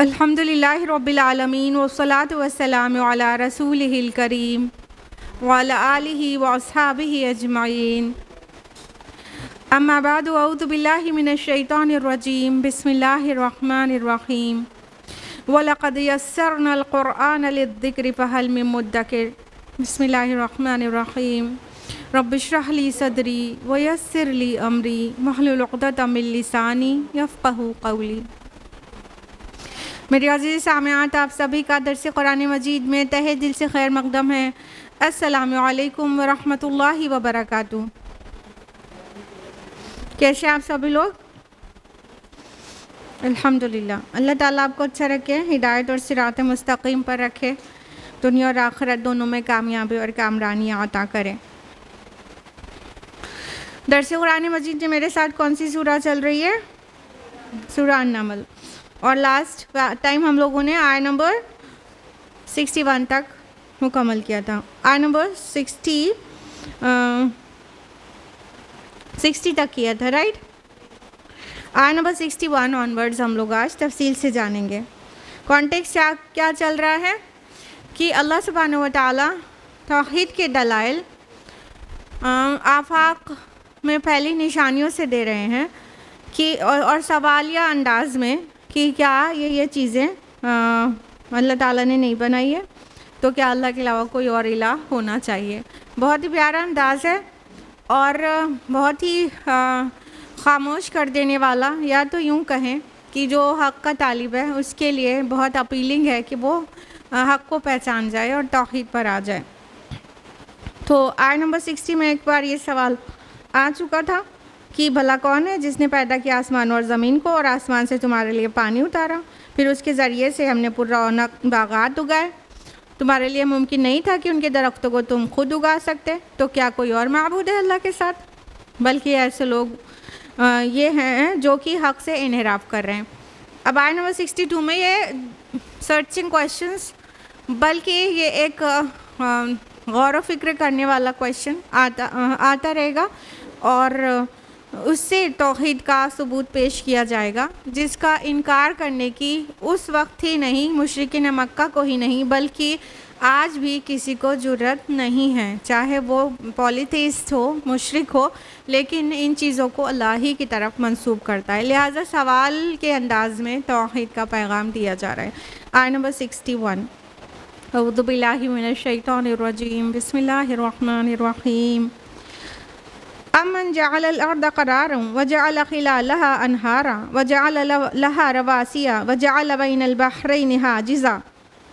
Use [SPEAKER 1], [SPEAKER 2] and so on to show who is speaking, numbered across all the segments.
[SPEAKER 1] अल्हम्दुलिल्लाहि रब्बिल आलमीन वस्सलातु वस्सलामु अला रसूलिहिल करीम व अला आलिहि व अस्हाबिहि अजमईन। अम्मा बादु अऊज़ु बिल्लाहि मिनश शैतानिर रजीम। बिस्मिल्लाहिर रहमानिर रहीम। व लक़द यस्सरनल क़ुरआन लिज़्ज़िक्रि फ़हल मिन मुद्दकिर। बिस्मिल्लाहिर रहमानिर रहीम। रब्बि इश्रह ली सदरी व यस्सिर ली अमरी वहलुल उक़दतम मिन लिसानी यफ़क़हू क़ौली। मेरे अज़ीज़ सामिआत, आप सभी का दर्स कुरान मजीद में तहे दिल से खैर मक़दम है। अस्सलामु अलैकुम व रहमतुल्लाहि व बरकातुहू। कैसे आप सभी लोग? अल्हम्दुलिल्लाह। अल्लाह ताला आपको अच्छा रखे, हिदायत और सिरात मुस्तकीम पर रखे, दुनिया और आखिरत दोनों में कामयाबी और कामरानियाँ अता करें। दर्स कुरान मजीद में मेरे साथ कौन सी सूरा चल रही है? सूरा अन-नमल। और लास्ट टाइम हम लोगों ने आय नंबर 61 तक मुकम्मल किया था। आय नंबर 60 तक किया था, राइट। आय नंबर 61 ऑनवर्ड्स हम लोग आज तफसील से जानेंगे। कॉन्टेक्स्ट क्या चल रहा है कि अल्लाह सुब्हानहू व तआला तौहीद के दलाइल आफाक में फैली निशानियों से दे रहे हैं कि और सवालिया अंदाज में कि क्या ये चीज़ें अल्लाह ताला ने नहीं बनाई है, तो क्या अल्लाह के अलावा कोई और इलाह होना चाहिए। बहुत ही प्यारा अंदाज़ है और बहुत ही खामोश कर देने वाला, या तो यूँ कहें कि जो हक़ का तालिब है उसके लिए बहुत अपीलिंग है कि वो हक़ को पहचान जाए और तौहीद पर आ जाए। तो आय नंबर 60 में एक बार ये सवाल आ चुका था कि भला कौन है जिसने पैदा किया आसमान और ज़मीन को और आसमान से तुम्हारे लिए पानी उतारा, फिर उसके ज़रिए से हमने पुररौनक बागात उगाए। तुम्हारे लिए मुमकिन नहीं था कि उनके दरख्तों को तुम खुद उगा सकते, तो क्या कोई और माबूद है अल्लाह के साथ? बल्कि ऐसे लोग ये हैं जो कि हक़ से इन्हिराफ कर रहे हैं। अब आय नंबर 62 में ये सर्चिंग क्वेश्चंस, बल्कि ये एक गौर व फिक्र करने वाला क्वेश्चन आता रहेगा और उससे तौहीद का सबूत पेश किया जाएगा जिसका इनकार करने की उस वक्त ही नहीं, मुशरिकीन मक्का को ही नहीं, बल्कि आज भी किसी को जुर्रत नहीं है, चाहे वो पॉलीथीस्ट हो, मुशरिक हो, लेकिन इन चीज़ों को अल्लाह ही की तरफ मंसूब करता है। लिहाजा सवाल के अंदाज़ में तौहीद का पैगाम दिया जा रहा है। I number 61। अऊज़ु बिल्लाहि मिनश शैतानिर रजीम। बिस्मिल्लाहिर रहमानिर रहीम। अमन जअलल अर्द क़रारन व जअल खिलालहा अनहारा व जअल लहा रवासिया व जअल बैनल बहरैनि हाजिज़ा।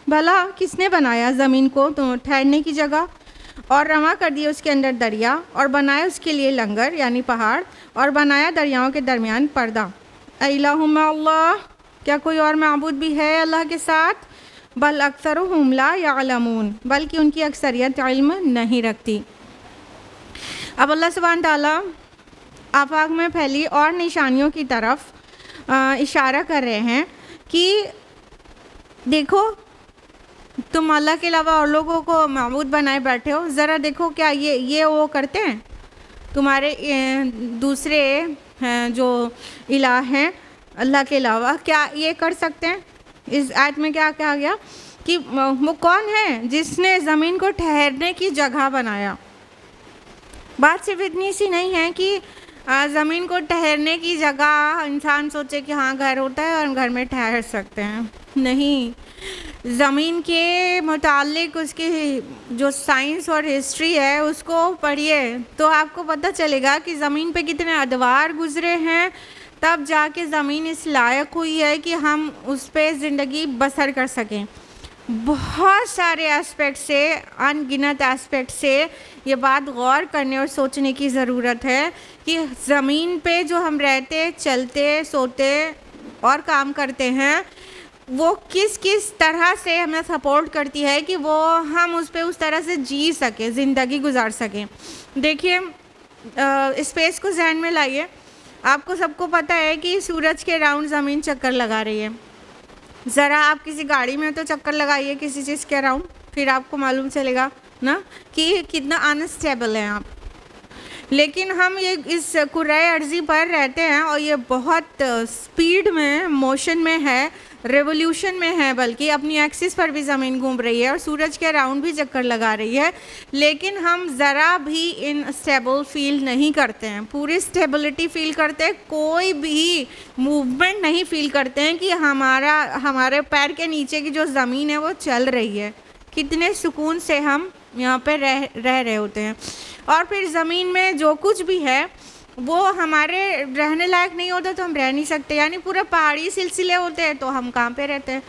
[SPEAKER 1] भला किसने बनाया ज़मीन को तो ठहरने की जगह और रवा कर दिया उसके अंदर दरिया और बनाया उसके लिए लंगर यानी पहाड़ और बनाया दरियाओं के दरमियान पर्दा। इलाहुम्मा अल्लाह, क्या कोई और माबूद भी है अल्लाह के साथ? बल अक्सरुहुम ला यअलमून, बल्कि उनकी अक्सरियत इल्म नहीं रखती। अब अल्लाह सुब्हान ताला आफाक में फैली और निशानियों की तरफ इशारा कर रहे हैं कि देखो, तुम अल्लाह के अलावा और लोगों को माबूद बनाए बैठे हो, ज़रा देखो क्या ये वो करते हैं तुम्हारे दूसरे जो इलाह हैं अल्लाह के अलावा, क्या ये कर सकते हैं? इस आयत में क्या कहा गया कि वो कौन है जिसने ज़मीन को ठहरने की जगह बनाया। बात सिर्फ इतनी सी नहीं है कि ज़मीन को ठहरने की जगह इंसान सोचे कि हाँ घर होता है और घर में ठहर सकते हैं। नहीं, ज़मीन के मुताल्लिक़ उसकी जो साइंस और हिस्ट्री है उसको पढ़िए तो आपको पता चलेगा कि ज़मीन पे कितने अदवार गुज़रे हैं, तब जाके ज़मीन इस लायक हुई है कि हम उस पर ज़िंदगी बसर कर सकें। बहुत सारे एस्पेक्ट से, अनगिनत एस्पेक्ट से ये बात गौर करने और सोचने की ज़रूरत है कि ज़मीन पे जो हम रहते, चलते, सोते और काम करते हैं, वो किस किस तरह से हमें सपोर्ट करती है कि वो हम उस पे उस तरह से जी सकें, ज़िंदगी गुजार सकें। देखिए, स्पेस को ज़हन में लाइए। आपको सबको पता है कि सूरज के राउंड ज़मीन चक्कर लगा रही है। ज़रा आप किसी गाड़ी में तो चक्कर लगाइए किसी चीज़ के अराउंड, फिर आपको मालूम चलेगा ना कि कितना अनस्टेबल है आप। लेकिन हम ये इस कुर्राए अर्ज़ी पर रहते हैं और ये बहुत स्पीड में, मोशन में है, रेवोल्यूशन में है, बल्कि अपनी एक्सिस पर भी ज़मीन घूम रही है और सूरज के अराउंड भी चक्कर लगा रही है, लेकिन हम ज़रा भी इनस्टेबल फील नहीं करते हैं। पूरी स्टेबिलिटी फील करते हैं, कोई भी मूवमेंट नहीं फील करते हैं कि हमारे पैर के नीचे की जो ज़मीन है वो चल रही है। कितने सुकून से हम यहाँ पे रह रहे होते हैं। और फिर ज़मीन में जो कुछ भी है वो हमारे रहने लायक नहीं होता तो हम रह नहीं सकते। यानी पूरा पहाड़ी सिलसिले होते हैं तो हम कहाँ पे रहते हैं,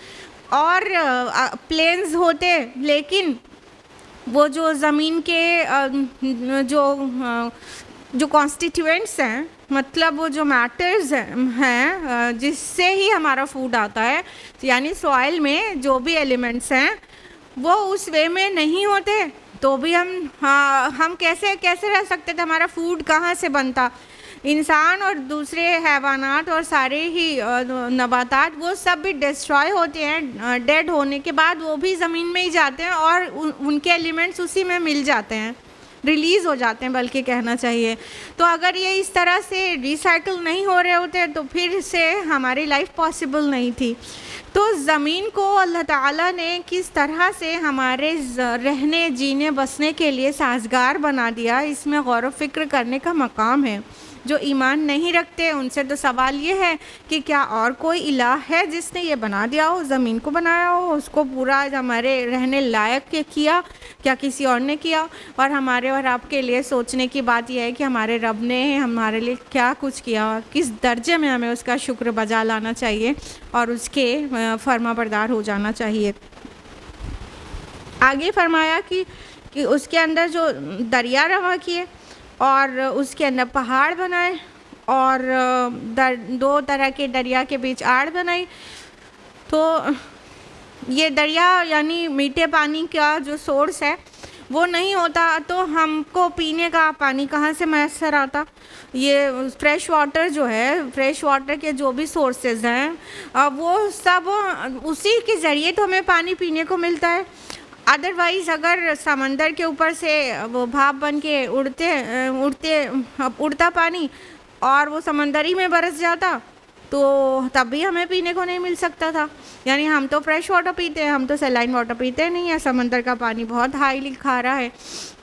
[SPEAKER 1] और प्लेन्स होते, लेकिन वो जो ज़मीन के जो कॉन्स्टिट्यूएंट्स हैं, मतलब वो जो मैटर्स हैं जिससे ही हमारा फूड आता है, यानी सॉइल में जो भी एलिमेंट्स हैं वो उस वे में नहीं होते तो भी हम कैसे रह सकते थे, हमारा फूड कहाँ से बनता। इंसान और दूसरे हैवानात और सारे ही नबातात वो सब भी डिस्ट्रॉय होते हैं, डेड होने के बाद वो भी ज़मीन में ही जाते हैं और उनके एलिमेंट्स उसी में मिल जाते हैं, रिलीज़ हो जाते हैं बल्कि कहना चाहिए। तो अगर ये इस तरह से रिसाइकिल नहीं हो रहे होते तो फिर से हमारी लाइफ पॉसिबल नहीं थी। तो ज़मीन को अल्लाह ताला ने किस तरह से हमारे रहने, जीने, बसने के लिए साजगार बना दिया, इसमें गौर व फिक्र करने का मकाम है। जो ईमान नहीं रखते उनसे तो सवाल ये है कि क्या और कोई इलाह है जिसने ये बना दिया हो, ज़मीन को बनाया हो, उसको पूरा हमारे रहने लायक के किया, क्या किसी और ने किया। और हमारे और आपके लिए सोचने की बात यह है कि हमारे रब ने हमारे लिए क्या कुछ किया और किस दर्जे में हमें उसका शुक्र बजा लाना चाहिए और उसके फर्मा बरदार हो जाना चाहिए। आगे फरमाया कि उसके अंदर जो दरिया रवा किए और उसके अंदर पहाड़ बनाए और दो तरह के दरिया के बीच आड़ बनाई। तो ये दरिया यानी मीठे पानी का जो सोर्स है वो नहीं होता तो हमको पीने का पानी कहाँ से मैसर आता। ये फ्रेश वाटर जो है, फ्रेश वाटर के जो भी सोर्सेज हैं वो सब उसी के ज़रिए तो हमें पानी पीने को मिलता है। अदरवाइज़ अगर समंदर के ऊपर से वो भाप बन के उड़ता पानी और वो समंदरी में बरस जाता तो तब भी हमें पीने को नहीं मिल सकता था। यानी हम तो फ्रेश वाटर पीते हैं, हम तो सैलाइन वाटर पीते नहीं है। समंदर का पानी बहुत हाईली खारा है।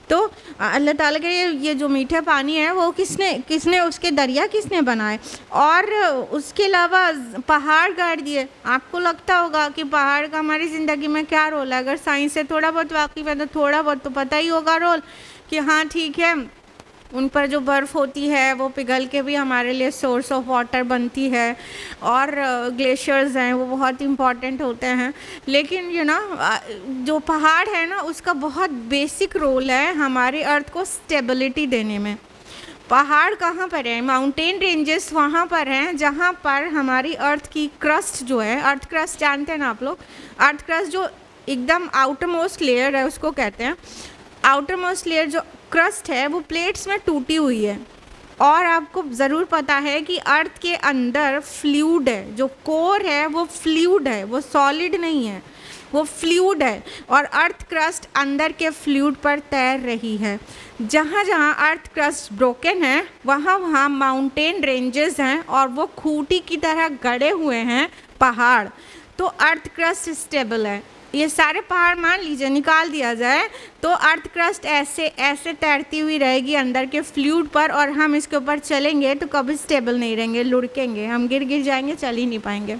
[SPEAKER 1] तो अल्लाह ताला के ये जो मीठा पानी है वो किसने उसके दरिया किसने बनाए और उसके अलावा पहाड़ गाड़ दिए। आपको लगता होगा कि पहाड़ का हमारी ज़िंदगी में क्या रोल है। अगर साइंस से थोड़ा बहुत वाकिफ़ है तो थोड़ा बहुत तो पता ही होगा रोल कि हाँ ठीक है, उन पर जो बर्फ़ होती है वो पिघल के भी हमारे लिए सोर्स ऑफ वाटर बनती है और ग्लेशियर्स हैं वो बहुत इम्पॉर्टेंट होते हैं। लेकिन जो पहाड़ है ना उसका बहुत बेसिक रोल है हमारी अर्थ को स्टेबिलिटी देने में। पहाड़ कहाँ पर है? माउंटेन रेंजेस वहाँ पर हैं जहाँ पर हमारी अर्थ की क्रस्ट जो है, अर्थ क्रस्ट जानते हैं ना आप लोग, अर्थ क्रस्ट जो एकदम आउटर मोस्ट लेयर है उसको कहते हैं। आउटर मोस्ट लेयर जो क्रस्ट है वो प्लेट्स में टूटी हुई है और आपको ज़रूर पता है कि अर्थ के अंदर फ्लूइड है, जो कोर है वो फ्लूइड है, वो सॉलिड नहीं है, वो फ्लूइड है और अर्थ क्रस्ट अंदर के फ्लूइड पर तैर रही है। जहाँ जहाँ अर्थ क्रस्ट ब्रोकन है वहाँ वहाँ माउंटेन रेंजेस हैं और वो खूंटी की तरह गड़े हुए हैं पहाड़। तो अर्थ क्रस्ट स्टेबल है। ये सारे पहाड़ मान लीजिए निकाल दिया जाए तो अर्थ क्रस्ट ऐसे तैरती हुई रहेगी अंदर के फ्लूइड पर और हम इसके ऊपर चलेंगे तो कभी स्टेबल नहीं रहेंगे, लुढ़केंगे, हम गिर जाएंगे, चल ही नहीं पाएंगे।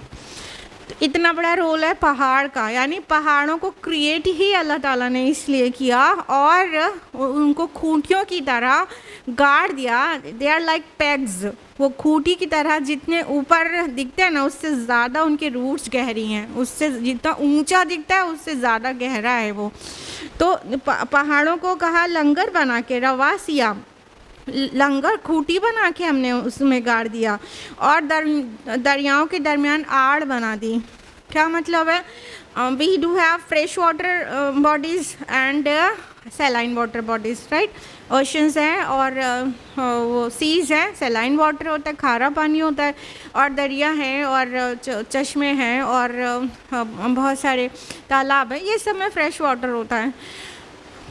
[SPEAKER 1] तो इतना बड़ा रोल है पहाड़ का, यानी पहाड़ों को क्रिएट ही अल्लाह ताला ने इसलिए किया और उनको खूंटियों की तरह गाड़ दिया। दे आर लाइक पेग्स, वो खूंटी की तरह जितने ऊपर दिखते हैं ना उससे ज़्यादा उनके रूट्स गहरी हैं, उससे जितना ऊंचा दिखता है उससे ज़्यादा गहरा है वो। तो पहाड़ों को कहा लंगर बना के, रवासिया लंगर खूंटी बना के हमने उसमें गाड़ दिया, और दरियाओं के दरमियान आड़ बना दी। क्या मतलब है? We do have fresh water bodies and saline water bodies, right. Oceans हैं और वो सीज़ हैं, सैलाइन वाटर होता है, खारा पानी होता है, और दरिया हैं और चश्मे हैं और बहुत सारे तालाब हैं, ये सब में फ्रेश वाटर होता है।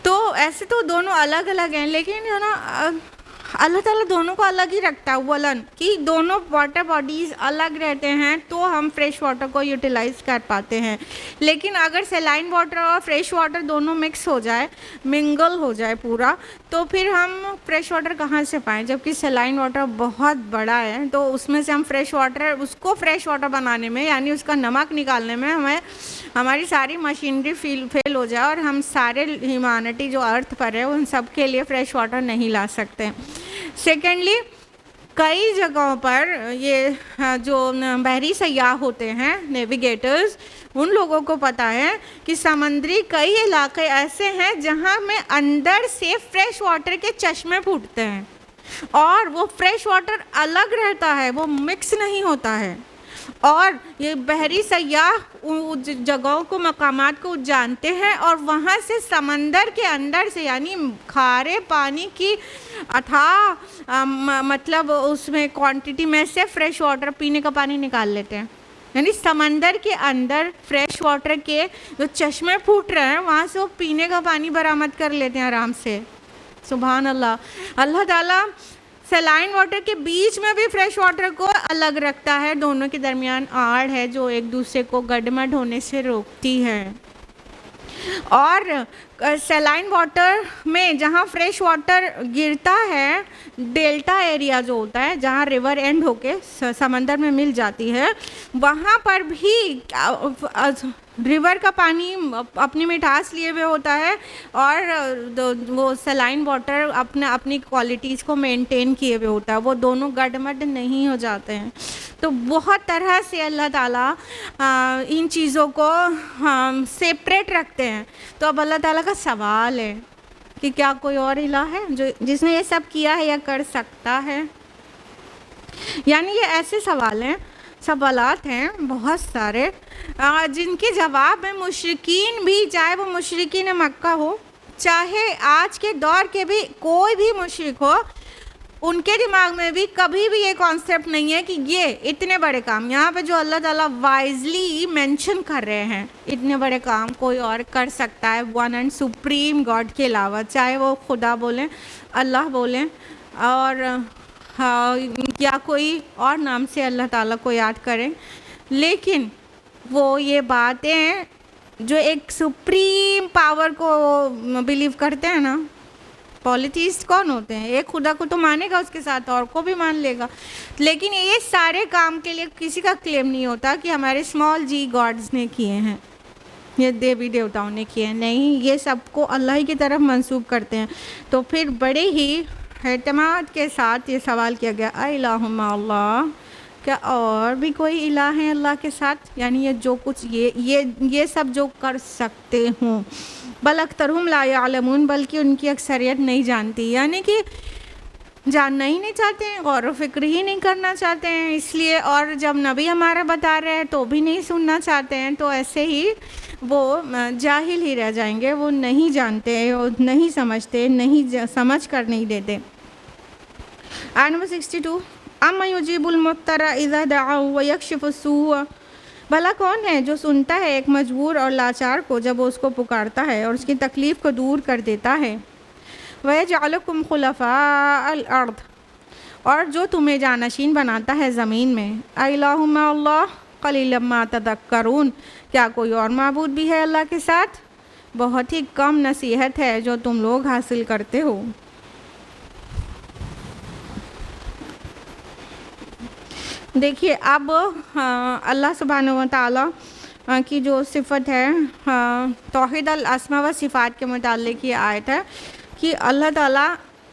[SPEAKER 1] तो ऐसे तो दोनों अलग अलग हैं, लेकिन है ना अल्लाह ताला दोनों को अलग ही रखता है वलन, कि दोनों वाटर बॉडीज़ अलग रहते हैं तो हम फ्रेश वाटर को यूटिलाइज़ कर पाते हैं। लेकिन अगर सैलाइन वाटर और फ्रेश वाटर दोनों मिक्स हो जाए, मिंगल हो जाए पूरा, तो फिर हम फ्रेश वाटर कहाँ से पाएँ? जबकि सैलाइन वाटर बहुत बड़ा है, तो उसमें से हम फ्रेश वाटर, उसको फ्रेश वाटर बनाने में यानी उसका नमक निकालने में हमें हमारी सारी मशीनरी फेल हो जाए और हम सारे ह्यूमैनिटी जो अर्थ पर है उन सब के लिए फ्रेश वाटर नहीं ला सकते। सेकेंडली, कई जगहों पर ये जो बहरी सयाह होते हैं, नेविगेटर्स, उन लोगों को पता है कि समुद्री कई इलाके ऐसे हैं जहां में अंदर से फ्रेश वाटर के चश्मे फूटते हैं और वो फ्रेश वाटर अलग रहता है, वो मिक्स नहीं होता है। और ये बहरी सयाह जगहों को, मकामात को जानते हैं और वहाँ से समंदर के अंदर से यानी खारे पानी की अथाह मतलब उसमें क्वांटिटी में से फ्रेश वाटर, पीने का पानी निकाल लेते हैं। यानी समंदर के अंदर फ्रेश वाटर के जो चश्मे फूट रहे हैं वहाँ से वो पीने का पानी बरामद कर लेते हैं आराम से। सुभान अल्लाह। अल्लाह ताला सैलाइन वाटर के बीच में भी फ्रेश वाटर को अलग रखता है, दोनों के दरमियान आड़ है जो एक दूसरे को गडमड होने से रोकती है। और सैलाइन वाटर में जहाँ फ्रेश वाटर गिरता है, डेल्टा एरिया जो होता है जहाँ रिवर एंड होके समंदर में मिल जाती है, वहाँ पर भी रिवर का पानी अपनी मिठास लिए हुए होता है और वो सैलाइन वाटर अपनी क्वालिटीज़ को मेंटेन किए हुए होता है, वो दोनों गडमड नहीं हो जाते हैं। तो बहुत तरह से अल्लाह ताला इन चीज़ों को सेपरेट रखते हैं। तो अब अल्लाह ताला का सवाल है कि क्या कोई और इलाह है जो जिसने ये सब किया है या कर सकता है? यानी ये ऐसे सवाल हैं, सवालात हैं बहुत सारे जिनके जवाब में मुशरिकीन भी, चाहे वो मुशरिकीन मक्का हो, चाहे आज के दौर के भी कोई भी मुशरिक हो, उनके दिमाग में भी कभी भी ये कॉन्सेप्ट नहीं है कि ये इतने बड़े काम यहाँ पे जो अल्लाह ताला वाइजली मेंशन कर रहे हैं, इतने बड़े काम कोई और कर सकता है वन एंड सुप्रीम गॉड के अलावा, चाहे वो खुदा बोलें, अल्लाह बोलें और या कोई और नाम से अल्लाह ताला को याद करें। लेकिन वो ये बातें जो एक सुप्रीम पावर को बिलीव करते हैं ना, पॉलिथिस्ट कौन होते हैं? एक खुदा को तो मानेगा, उसके साथ और को भी मान लेगा, लेकिन ये सारे काम के लिए किसी का क्लेम नहीं होता कि हमारे स्मॉल जी गॉड्स ने किए हैं, ये देवी देवताओं ने किए हैं। नहीं, ये सबको अल्लाह ही की तरफ मंसूब करते हैं। तो फिर बड़े ही एतमाद के साथ ये सवाल किया गया, इलाहुम्मा अल्लाह, क्या और भी कोई इलाह है अल्लाह के साथ? यानी ये जो कुछ ये सब जो कर सकते हों, बल अक्तरहुम ला यालमून, बल्कि उनकी अक्सरियत नहीं जानती, यानी कि जानना ही नहीं चाहते हैं, गौर व फिक्र ही नहीं करना चाहते हैं इसलिए, और जब नबी हमारा बता रहे हैं तो भी नहीं सुनना चाहते हैं। तो ऐसे ही वो जाहिल ही रह जाएंगे, वो नहीं जानते, वो नहीं समझते, नहीं समझ कर नहीं देते। आयत नंबर 62, अम्मा युजीबुल मुत्तरा इज़ा दअऊ व यक्शिफु सूअ, भला कौन है जो सुनता है एक मजबूर और लाचार को जब वो उसको पुकारता है और उसकी तकलीफ़ को दूर कर देता है। वयजअलुकुम खुलफ़ाअल अर्द, और जो तुम्हें जानशीन बनाता है ज़मीन में। इलाहुम्मा अल्लाह क़लीलन मा तज़क्करून, क्या कोई और माबूद भी है अल्लाह के साथ? बहुत ही कम नसीहत है जो तुम लोग हासिल करते हो। देखिए अब अल्लाह सुब्हानहू व तआला की जो सिफ़त है तौहीद अल अस्मा व सिफ़ात के मुताल्लिक़ ये आयत है कि अल्लाह ताला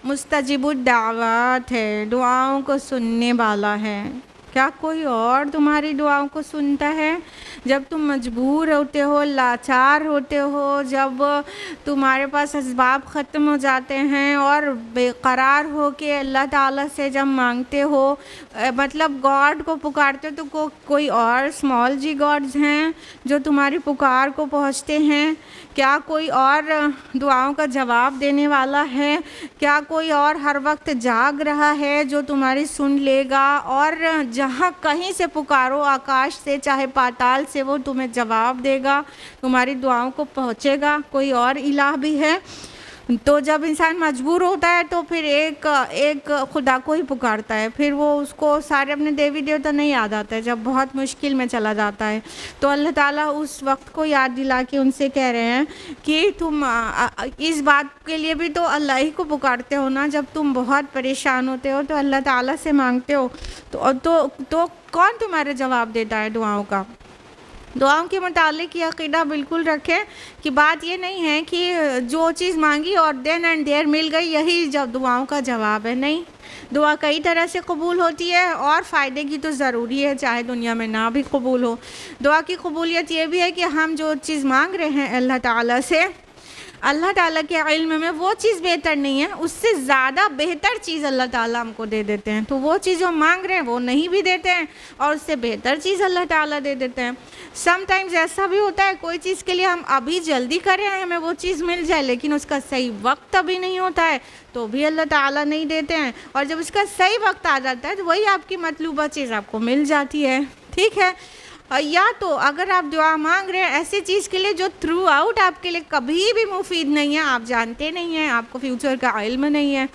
[SPEAKER 1] मुस्तजिबुद दावात है, दुआओं को सुनने वाला है। क्या कोई और तुम्हारी दुआओं को सुनता है? जब तुम मजबूर होते हो, लाचार होते हो, जब तुम्हारे पास असबाब ख़त्म हो जाते हैं और बेकरार हो के अल्लाह ताला से जब मांगते हो, मतलब गॉड को पुकारते हो, तो कोई और स्मॉल जी गॉड्स हैं जो तुम्हारी पुकार को पहुँचते हैं? क्या कोई और दुआओं का जवाब देने वाला है? क्या कोई और हर वक्त जाग रहा है जो तुम्हारी सुन लेगा? और जहाँ कहीं से पुकारो, आकाश से चाहे पाताल से, वो तुम्हें जवाब देगा, तुम्हारी दुआओं को पहुँचेगा। कोई और इलाह भी है? तो जब इंसान मजबूर होता है तो फिर एक खुदा को ही पुकारता है, फिर वो उसको सारे अपने देवी देवता नहीं याद आता है। जब बहुत मुश्किल में चला जाता है तो अल्लाह ताला उस वक्त को याद दिला के उनसे कह रहे हैं कि तुम इस बात के लिए भी तो अल्लाह ही को पुकारते हो ना। जब तुम बहुत परेशान होते हो तो अल्लाह ताला से मांगते हो, तो कौन तुम्हारे जवाब देता है दुआओं का? दुआओं के मुतालिक ये अक़ीदा बिल्कुल रखें कि बात ये नहीं है कि जो चीज़ मांगी और देन एंड देयर मिल गई, यही जब दुआओं का जवाब है। नहीं, दुआ कई तरह से कबूल होती है और फ़ायदे की तो ज़रूरी है, चाहे दुनिया में ना भी कबूल हो। दुआ की कबूलियत ये भी है कि हम जो चीज़ मांग रहे हैं अल्लाह ताला से, अल्लाह ताला के इल्म में वो चीज़ बेहतर नहीं है, उससे ज़्यादा बेहतर चीज़ अल्लाह ताला हमको दे देते हैं। तो वो चीज़ जो मांग रहे हैं वो नहीं भी देते हैं और उससे बेहतर चीज़ अल्लाह ताला दे देते हैं। समटाइम्स ऐसा भी होता है कोई चीज़ के लिए हम अभी जल्दी करें हमें वो चीज़ मिल जाए, लेकिन उसका सही वक्त अभी नहीं होता है तो भी अल्लाह ताला नहीं देते हैं, और जब उसका सही वक्त आ जाता है तो वही आपकी मतलूबा चीज़ आपको मिल जाती है। ठीक है, या तो अगर आप दुआ मांग रहे हैं ऐसी चीज़ के लिए जो थ्रू आउट आपके लिए कभी भी मुफीद नहीं है, आप जानते नहीं हैं, आपको फ्यूचर का इल्म नहीं है,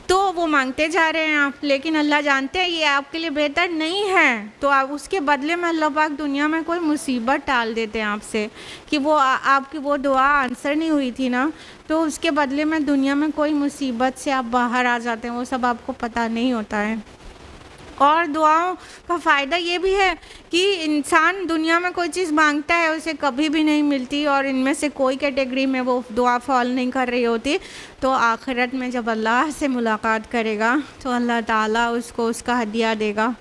[SPEAKER 1] तो वो मांगते जा रहे हैं आप, लेकिन अल्लाह जानते हैं ये आपके लिए बेहतर नहीं है, तो आप उसके बदले में अल्लाह पाक दुनिया में कोई मुसीबत टाल देते हैं आपसे कि वो आपकी वो दुआ आंसर नहीं हुई थी ना, तो उसके बदले में दुनिया में कोई मुसीबत से आप बाहर आ जाते हैं, वो सब आपको पता नहीं होता है। और दुआओं का फ़ायदा ये भी है कि इंसान दुनिया में कोई चीज़ मांगता है उसे कभी भी नहीं मिलती, और इनमें से कोई कैटेगरी में वो दुआ फॉल नहीं कर रही होती, तो आखिरत में जब अल्लाह से मुलाकात करेगा तो अल्लाह ताला उसको उसका हदिया देगा,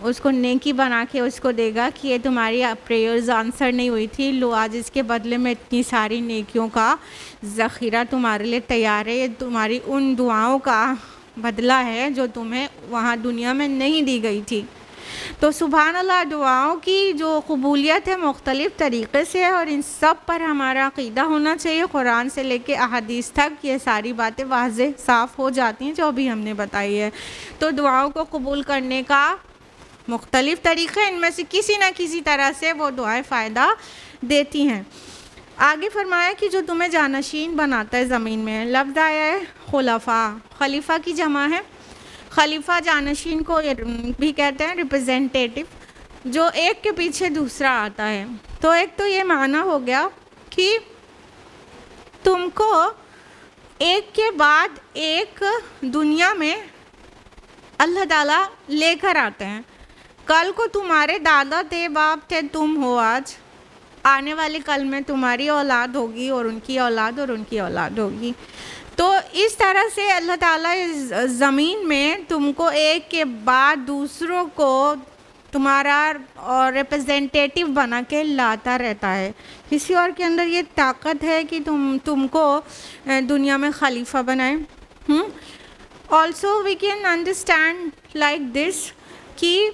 [SPEAKER 1] उसको नेकी बना के उसको देगा कि ये तुम्हारी प्रेयर्स आंसर नहीं हुई थी, लो आज इसके बदले में इतनी सारी नेकियों का ज़ख़ीरा तुम्हारे लिए तैयार है, ये तुम्हारी उन दुआओं का बदला है जो तुम्हें वहाँ दुनिया में नहीं दी गई थी। तो सुभान अल्लाह, दुआओं की जो कबूलियत है मुख्तलिफ़ तरीक़े से है और इन सब पर हमारा अक़ीदा होना चाहिए। कुरान से लेके अहादीस तक ये सारी बातें वाज़ेह साफ़ हो जाती हैं जो अभी हमने बताई है। तो दुआओं को कबूल करने का मुख्तलिफ़ तरीक़े, इनमें से किसी न किसी तरह से वो दुआएँ फ़ायदा देती हैं। आगे फरमाया कि जो तुम्हें जानशीन बनाता है ज़मीन में, लफ्ज़ आया है खुलफ़ा, खलीफ़ा की जमा है। खलीफ़ा जानशीन को भी कहते हैं रिप्रेजेंटेटिव, जो एक के पीछे दूसरा आता है। तो एक तो ये माना हो गया कि तुमको एक के बाद एक दुनिया में अल्लाह ताला लेकर आते हैं। कल को तुम्हारे दादा थे, बाप थे, तुम हो आज, आने वाले कल में तुम्हारी औलाद होगी और उनकी औलाद और उनकी औलाद होगी। तो इस तरह से अल्लाह ताला इस ज़मीन में तुमको एक के बाद दूसरों को तुम्हारा और रिप्रेजेंटेटिव बना के लाता रहता है। किसी और के अंदर ये ताकत है कि तुमको दुनिया में खलीफा बनाए। Also we can understand like this कि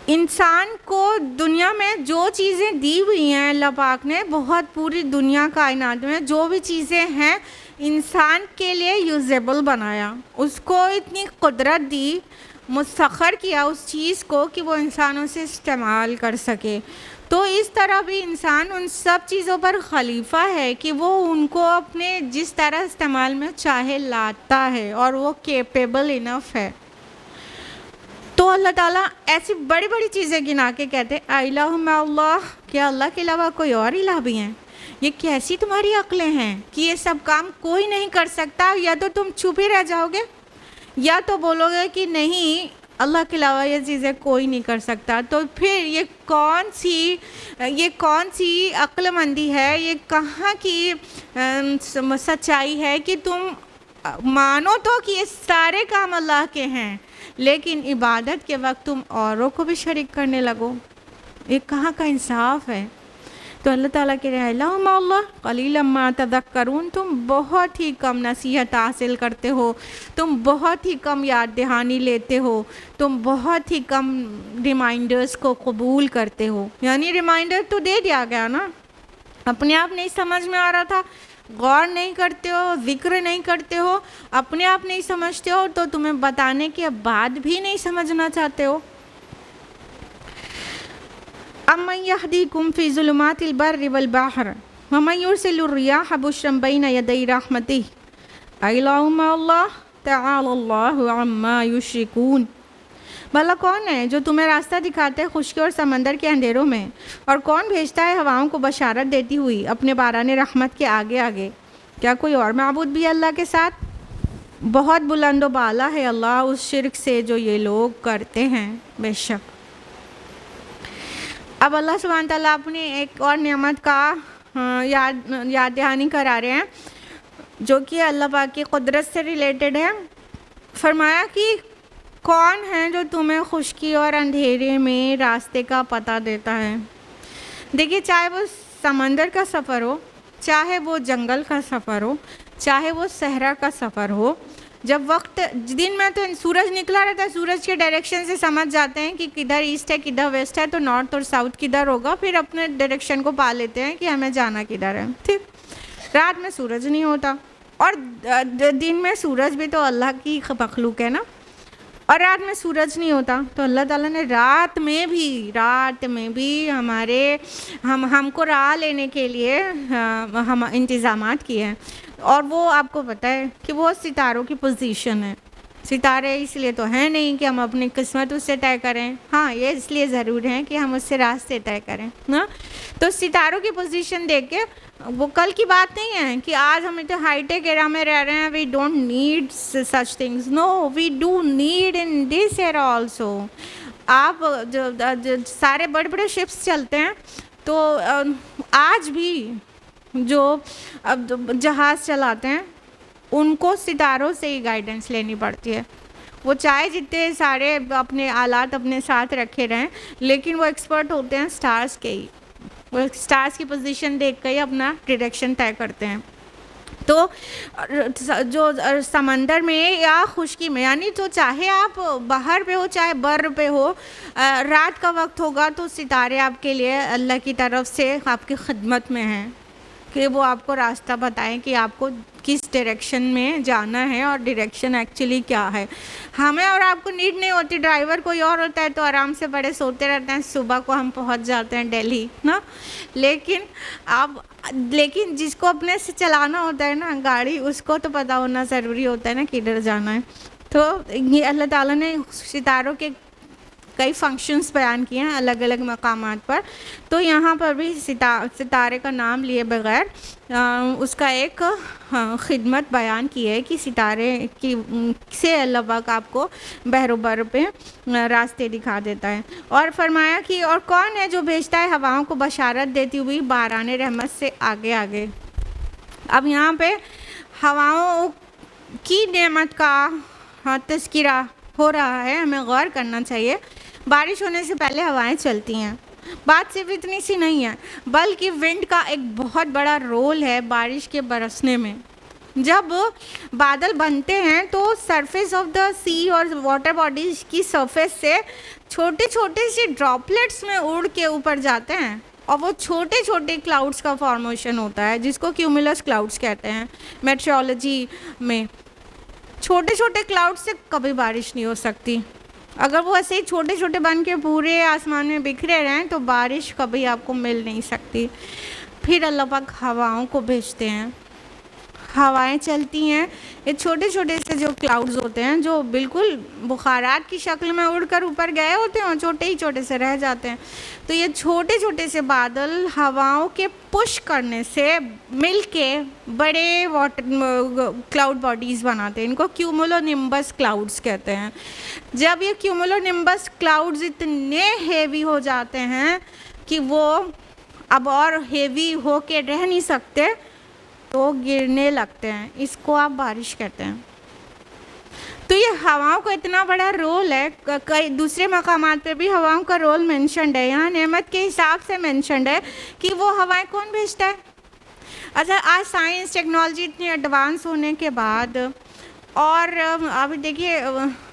[SPEAKER 1] इंसान को दुनिया में जो चीज़ें दी हुई हैं अल्लाह पाक ने, बहुत पूरी दुनिया कायनात में जो भी चीज़ें हैं इंसान के लिए यूजेबल बनाया, उसको इतनी कुदरत दी, मुसख्खर किया उस चीज़ को कि वो इंसानों से इस्तेमाल कर सके। तो इस तरह भी इंसान उन सब चीज़ों पर खलीफा है कि वो उनको अपने जिस तरह इस्तेमाल में चाहे लाता है और वो केपेबल इनफ है। तो अल्लाह ताला ऐसी बड़ी बड़ी चीज़ें गिना के कहते हैं इलाहु मअल्लाह, क्या अल्लाह के अलावा कोई और इलाह भी हैं? ये कैसी तुम्हारी अक्लें हैं कि ये सब काम कोई नहीं कर सकता? या तो तुम चुप ही रह जाओगे या तो बोलोगे कि नहीं, अल्लाह के अलावा ये चीज़ें कोई नहीं कर सकता। तो फिर ये कौन सी अक्लमंदी है, ये कहाँ की सच्चाई है कि तुम मानो तो कि ये सारे काम अल्लाह के हैं, लेकिन इबादत के वक्त तुम औरों को भी शरीक करने लगो। ये कहाँ का इंसाफ है? तो अल्लाह ताला कह रहे हैं कलीलन मा तज़क्करून, तुम बहुत ही कम नसीहत हासिल करते हो, तुम बहुत ही कम याद दहानी लेते हो, तुम बहुत ही कम रिमाइंडर्स को कबूल करते हो। यानी रिमाइंडर तो दे दिया गया ना, अपने आप नहीं समझ में आ रहा था, गौर नहीं करते हो, जिक्र नहीं करते हो, अपने आप नहीं समझते हो, तो तुम्हें बताने के बाद भी नहीं समझना चाहते हो। अम्मन यहदीकुम फी ज़ुलुमातिल बर्रि वल बहर वमन युरसिलुर रियाह बुश्रन बैन यदै रहमतिह अइलाहु मअल्लाह तआला अल्लाहु अम्मा युश्रिकून। भला कौन है जो तुम्हें रास्ता दिखाता है खुश्की और समंदर के अंधेरों में, और कौन भेजता है हवाओं को बशारत देती हुई अपने बाराने रहमत के आगे आगे? क्या कोई और माबूद भी अल्लाह के साथ? बहुत बुलंद व बाला है अल्लाह उस शिर्क से जो ये लोग करते हैं। बेशक अब अल्लाह सुब्हान तआला अपनी एक और नेमत का याद दहानी करा रहे हैं, जो कि अल्लाह पाक की कुदरत से रिलेटेड है। फरमाया कि कौन है जो तुम्हें खुश्की और अंधेरे में रास्ते का पता देता है। देखिए, चाहे वो समंदर का सफ़र हो, चाहे वो जंगल का सफ़र हो, चाहे वो सहरा का सफ़र हो, जब वक्त दिन में तो सूरज निकला रहता है, सूरज के डायरेक्शन से समझ जाते हैं कि किधर ईस्ट है किधर वेस्ट है, तो नॉर्थ और साउथ किधर होगा, फिर अपने डायरेक्शन को पा लेते हैं कि हमें जाना किधर है। ठीक, रात में सूरज नहीं होता, और दिन में सूरज भी तो अल्लाह की मखलूक है ना, और रात में सूरज नहीं होता। तो अल्लाह ताला ने रात में भी हमको राह लेने के लिए हम इंतज़ामात किए हैं। और वो आपको पता है कि वो सितारों की पोजीशन है। सितारे इसलिए तो हैं नहीं कि हम अपनी किस्मत उससे तय करें, हाँ ये इसलिए ज़रूर है कि हम उससे रास्ते तय करें ना। तो सितारों की पोजीशन देख के, वो कल की बात नहीं है कि आज हम इतने हाईटेक एरा में रह रहे हैं, we don't need such things, no we do need in this era also. आप जो सारे बड़े बड़े शिप्स चलते हैं, तो आज भी जो अब जहाज़ चलाते हैं उनको सितारों से ही गाइडेंस लेनी पड़ती है। वो चाहे जितने सारे अपने आलात अपने साथ रखे रहें, लेकिन वो एक्सपर्ट होते हैं स्टार्स के ही, वो स्टार्स की पोजीशन देख कर ही अपना डायरेक्शन तय करते हैं। तो जो समंदर में या खुश्की में, यानी तो चाहे आप बाहर पे हो चाहे बर पे हो, रात का वक्त होगा तो सितारे आपके लिए अल्लाह की तरफ से आपकी खिदमत में हैं कि वो आपको रास्ता बताएं कि आपको किस डायरेक्शन में जाना है और डायरेक्शन एक्चुअली क्या है। हमें और आपको नीड नहीं होती, ड्राइवर कोई और होता है तो आराम से बड़े सोते रहते हैं, सुबह को हम पहुंच जाते हैं दिल्ली ना। लेकिन जिसको अपने से चलाना होता है ना गाड़ी, उसको तो पता होना ज़रूरी होता है ना किधर जाना है। तो ये अल्लाह ताला ने सितारों के कई फंक्शंस बयान किए हैं अलग अलग मकामात पर। तो यहाँ पर भी सितारे का नाम लिए बगैर उसका एक खिदमत बयान की है कि सितारे की से अल्लाह पाक आपको बहरो बर पे रास्ते दिखा देता है। और फरमाया कि और कौन है जो भेजता है हवाओं को बशारत देती हुई बाराने रहमत से आगे आगे। अब यहाँ पे हवाओं की नेमत का तज़किरा हो रहा है, हमें गौर करना चाहिए। बारिश होने से पहले हवाएं चलती हैं। बात सिर्फ इतनी सी नहीं है, बल्कि विंड का एक बहुत बड़ा रोल है बारिश के बरसने में। जब बादल बनते हैं तो सरफेस ऑफ द सी और वाटर बॉडीज की सरफेस से छोटे छोटे से ड्रॉपलेट्स में उड़ के ऊपर जाते हैं, और वो छोटे छोटे क्लाउड्स का फॉर्मेशन होता है जिसको क्यूमुलस क्लाउड्स कहते हैं मेट्रोलॉजी में। छोटे छोटे क्लाउड से कभी बारिश नहीं हो सकती। अगर वो ऐसे ही छोटे छोटे बन के पूरे आसमान में बिखरे रहें तो बारिश कभी आपको मिल नहीं सकती। फिर अल्लाह पाक हवाओं को भेजते हैं। हवाएं चलती हैं, ये छोटे छोटे से जो क्लाउड्स होते हैं जो बिल्कुल बुखारात की शक्ल में उड़कर ऊपर गए होते हैं और छोटे ही छोटे से रह जाते हैं। तो ये छोटे छोटे से बादल हवाओं के पुश करने से मिलके बड़े वाटर क्लाउड बॉडीज़ बनाते हैं। इनको क्यूमुलोनिम्बस क्लाउड्स कहते हैं। जब ये क्यूमुलोनिम्बस क्लाउड्स इतने हेवी हो जाते हैं कि वो अब और हेवी हो के रह नहीं सकते तो गिरने लगते हैं, इसको आप बारिश कहते हैं। तो ये हवाओं का इतना बड़ा रोल है, कई दूसरे मकामात पे भी हवाओं का रोल मेंशन्ड है। यहाँ नेमत के हिसाब से मेंशन्ड है कि वो हवाएं कौन भेजता है। अच्छा, आज साइंस टेक्नोलॉजी इतनी एडवांस होने के बाद और अभी देखिए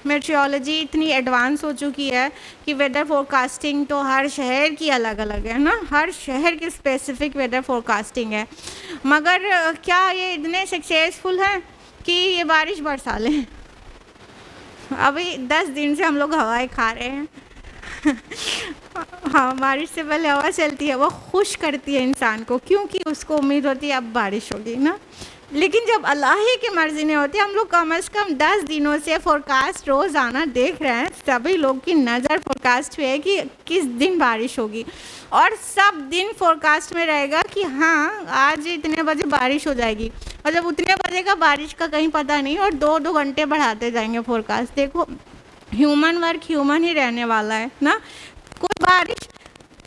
[SPEAKER 1] मेट्रोलॉजी इतनी एडवांस हो चुकी है कि वेदर फोरकास्टिंग तो हर शहर की अलग अलग है ना, हर शहर की स्पेसिफिक वेदर फोरकास्टिंग है। मगर क्या ये इतने सक्सेसफुल हैं कि ये बारिश बरसा लें? अभी 10 दिन से हम लोग हवाएं खा रहे हैं हाँ, बारिश से पहले हवा चलती है, वो खुश करती है इंसान को, क्योंकि उसको उम्मीद होती है अब बारिश होगी ना। लेकिन जब अल्लाह ही की मर्ज़ी नहीं होती, हम लोग कम से कम 10 दिनों से फोरकास्ट रोज़ाना देख रहे हैं, सभी लोग की नज़र फोरकास्ट पे है कि किस दिन बारिश होगी, और सब दिन फोरकास्ट में रहेगा कि हाँ आज इतने बजे बारिश हो जाएगी, और जब उतने बजे का बारिश का कहीं पता नहीं, और 2-2 घंटे बढ़ाते जाएंगे फोरकास्ट। देखो ह्यूमन वर्क ह्यूमन ही रहने वाला है ना। कोई बारिश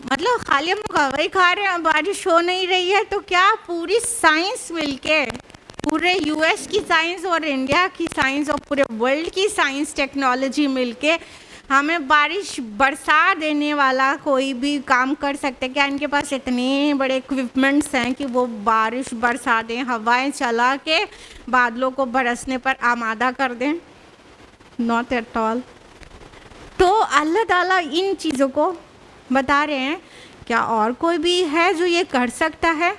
[SPEAKER 1] मतलब खाली हम लोग हवा ही खा रहे हैं, बारिश हो नहीं रही है, तो क्या पूरी साइंस मिलके, पूरे यूएस की साइंस और इंडिया की साइंस और पूरे वर्ल्ड की साइंस टेक्नोलॉजी मिलके हमें बारिश बरसा देने वाला कोई भी काम कर सकते? क्या इनके पास इतने बड़े इक्विपमेंट्स हैं कि वो बारिश बरसा दें, हवाएं चला के बादलों को बरसने पर आमादा कर दें? Not at all. तो अल्लाह ताला इन चीज़ों को बता रहे हैं, क्या और कोई भी है जो ये कर सकता है?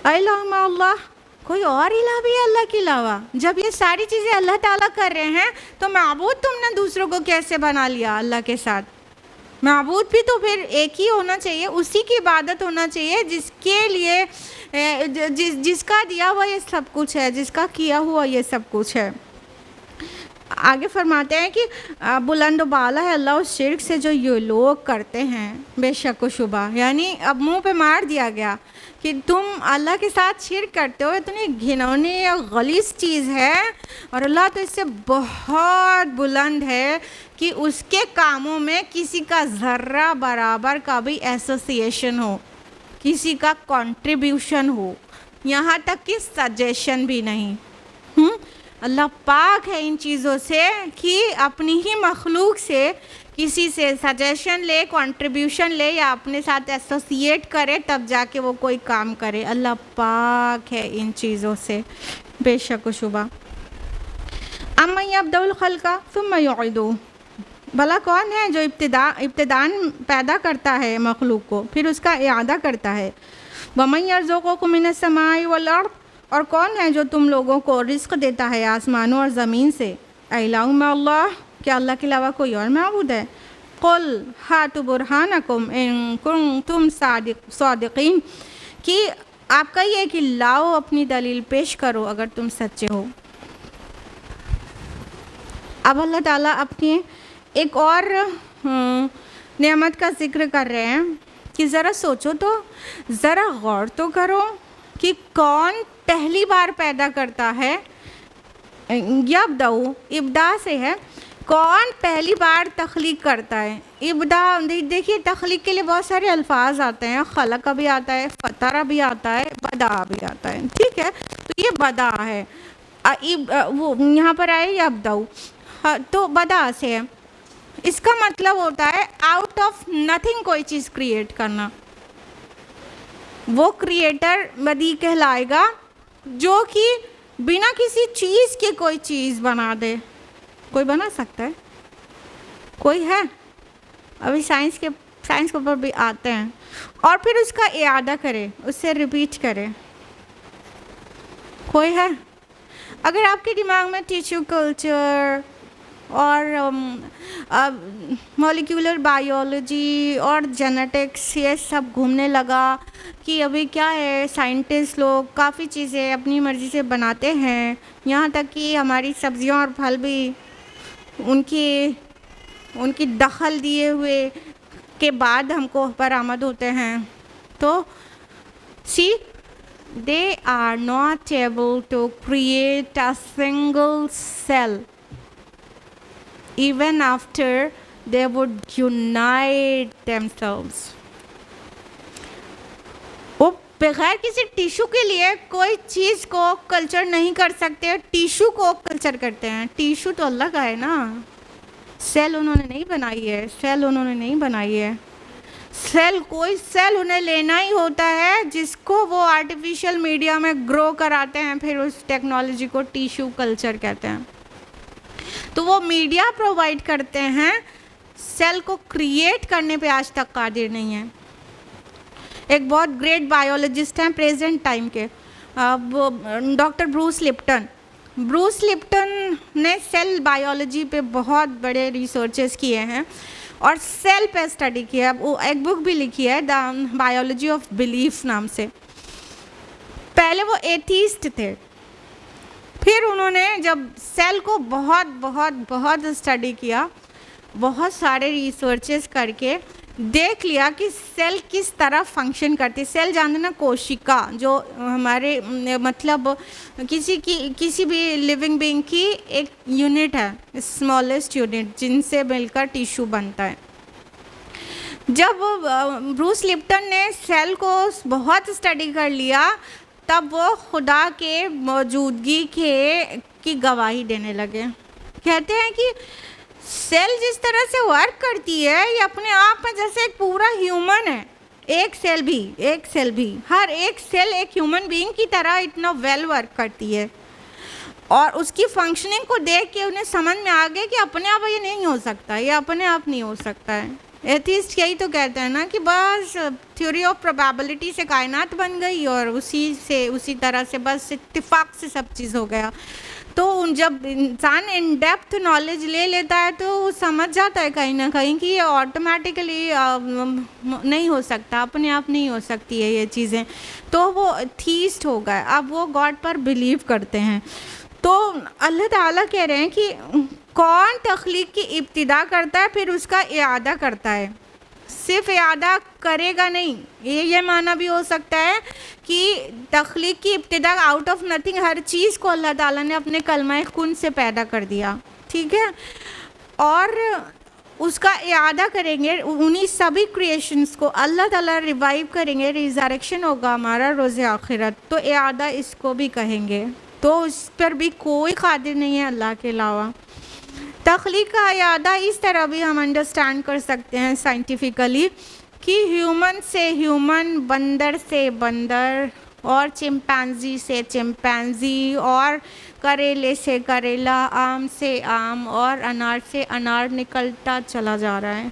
[SPEAKER 1] अल्लाह, कोई और इलाह भी है अल्लाह के अलावा? जब ये सारी चीज़ें अल्लाह ताला कर रहे हैं तो माबूद तुमने दूसरों को कैसे बना लिया अल्लाह के साथ? माबूद भी तो फिर एक ही होना चाहिए, उसी की इबादत होना चाहिए जिसके लिए जिसका दिया हुआ ये सब कुछ है, जिसका किया हुआ ये सब कुछ है। आगे फरमाते हैं कि बुलंद बाला है अल्लाह उस शिर्क से जो ये लोग करते हैं, बेशक व शुबा। यानी अब मुंह पे मार दिया गया कि तुम अल्लाह के साथ शिर्क करते हो, इतनी घिनौनी या गलीज़ चीज़ है, और अल्लाह तो इससे बहुत बुलंद है कि उसके कामों में किसी का ज़र्रा बराबर का भी एसोसिएशन हो, किसी का कंट्रीब्यूशन हो, यहाँ तक कि सजेशन भी नहीं। अल्लाह पाक है इन चीज़ों से कि अपनी ही मखलूक से किसी से सजेशन ले, कंट्रीब्यूशन ले या अपने साथ एसोसिएट करे तब जाके वो कोई काम करे। अल्लाह पाक है इन चीज़ों से बेशक व शुबा। अम्मा यब्दउल खल्का सुम्मा युईदुहु, भला कौन है जो इब्तिदान पैदा करता है मखलूक को फिर उसका इआदा करता है। वमन यर्ज़ुकुकुम मिनस समाई वल अर्द, और कौन है जो तुम लोगों को रिस्क देता है आसमानों और ज़मीन से। इलाहु मअल्लाह, क्या अल्लाह के अलावा कोई और माबूद है? कुल हातु बुरहानकुम इन कुंतुम सादिकीन, कि आपका ये कि लाओ अपनी दलील पेश करो अगर तुम सच्चे हो। अब अल्लाह ताला अपनी एक और नेमत का जिक्र कर रहे हैं कि ज़रा सोचो तो, ज़रा गौर तो करो कि कौन पहली बार पैदा करता है। यब्दउ इब्दा से है, कौन पहली बार तख्लीक करता है। इब्दा देखिए तख्लीक के लिए बहुत सारे अल्फाज आते हैं, खलक भी आता है, फतरा भी आता है, बदा भी आता है, ठीक है। तो ये बदा है, वो यहाँ पर आए यब्दउ, तो बदा से है। इसका मतलब होता है आउट ऑफ नथिंग कोई चीज़ क्रिएट करना। वो क्रिएटर बदी कहलाएगा जो कि बिना किसी चीज़ के कोई चीज़ बना दे। कोई बना सकता है? कोई है? अभी साइंस के ऊपर भी आते हैं, और फिर उसका इआदा करे, उससे रिपीट करे। कोई है? अगर आपके दिमाग में टिश्यू कल्चर और मॉलिक्यूलर बायोलॉजी और जेनेटिक्स ये सब घूमने लगा कि अभी क्या है, साइंटिस्ट लोग काफ़ी चीज़ें अपनी मर्ज़ी से बनाते हैं, यहाँ तक कि हमारी सब्जियां और फल भी उनकी दखल दिए हुए के बाद हमको बरामद होते हैं। तो सी they are not able to create a single cell even after they would unite themselves। वो बगैर किसी टिश्यू के लिए कोई चीज़ को कल्चर नहीं कर सकते, टिश्यू को कल्चर करते हैं। टिश्यू तो अल्लाह का है ना, सेल उन्होंने नहीं बनाई है, सेल उन्होंने नहीं बनाई है। कोई सेल उन्हें लेना ही होता है जिसको वो आर्टिफिशियल मीडिया में ग्रो कराते हैं, फिर उस टेक्नोलॉजी को टिश्यू कल्चर कहते हैं। तो वो मीडिया प्रोवाइड करते हैं, सेल को क्रिएट करने पे आज तक कादिर नहीं है। एक बहुत ग्रेट बायोलॉजिस्ट हैं प्रेजेंट टाइम के, वो डॉक्टर ब्रूस लिप्टन ने सेल बायोलॉजी पे बहुत बड़े रिसर्चेस किए हैं और सेल पे स्टडी किया है। वो एक बुक भी लिखी है, द बायोलॉजी ऑफ बिलीफ नाम से। पहले वो एथीस्ट थे, फिर उन्होंने जब सेल को बहुत बहुत बहुत स्टडी किया, बहुत सारे रिसर्चेस करके देख लिया कि सेल किस तरह फंक्शन करती है। सेल जानते ना, कोशिका जो हमारे मतलब किसी भी लिविंग बीइंग की एक यूनिट है, स्मॉलेस्ट यूनिट, जिनसे मिलकर टिश्यू बनता है। जब ब्रूस लिप्टन ने सेल को बहुत स्टडी कर लिया, तब वो खुदा के मौजूदगी की गवाही देने लगे। कहते हैं कि सेल जिस तरह से वर्क करती है, ये अपने आप में जैसे एक पूरा ह्यूमन है। एक सेल भी हर एक सेल एक ह्यूमन बीइंग की तरह इतना वेल वर्क करती है। और उसकी फंक्शनिंग को देख के उन्हें समझ में आ गया कि अपने आप ये नहीं हो सकता, ये अपने आप नहीं हो सकता है। एथिस्ट यही तो कहते हैं ना कि बस थ्योरी ऑफ प्रोबेबिलिटी से कायनात बन गई और उसी तरह से बस इत्तेफाक से सब चीज़ हो गया। तो जब इंसान इन डेप्थ नॉलेज ले लेता है तो वो समझ जाता है कहीं ना कहीं कि ये ऑटोमेटिकली नहीं हो सकता, अपने आप नहीं हो सकती है ये चीज़ें। तो वो थीस्ट हो गए, अब वो गॉड पर बिलीव करते हैं। तो अल्लाह ताला कह रहे हैं कि कौन तख्लीक की इब्तिदा करता है फिर उसका इआदा करता है। सिर्फ इआदा करेगा नहीं, ये माना भी हो सकता है कि तख्लीक की इब्तिदा आउट ऑफ नथिंग, हर चीज़ को अल्लाह ताला ने अपने कलमा कुन से पैदा कर दिया, ठीक है, और उसका इआदा करेंगे। उन्हीं सभी क्रिएशंस को अल्लाह ताला रिवाइव करेंगे, रिजरेक्शन होगा हमारा रोज़े आखिरत, तो इआदा इसको भी कहेंगे। तो उस पर भी कोई कादिर नहीं है अल्लाह के अलावा। तख्लीक का इआदा इस तरह भी हम अंडरस्टैंड कर सकते हैं साइंटिफिकली कि ह्यूमन से ह्यूमन, बंदर से बंदर, और चिंपैंजी से चिंपैंजी, और करेले से करेला, आम से आम, और अनार से अनार निकलता चला जा रहा है।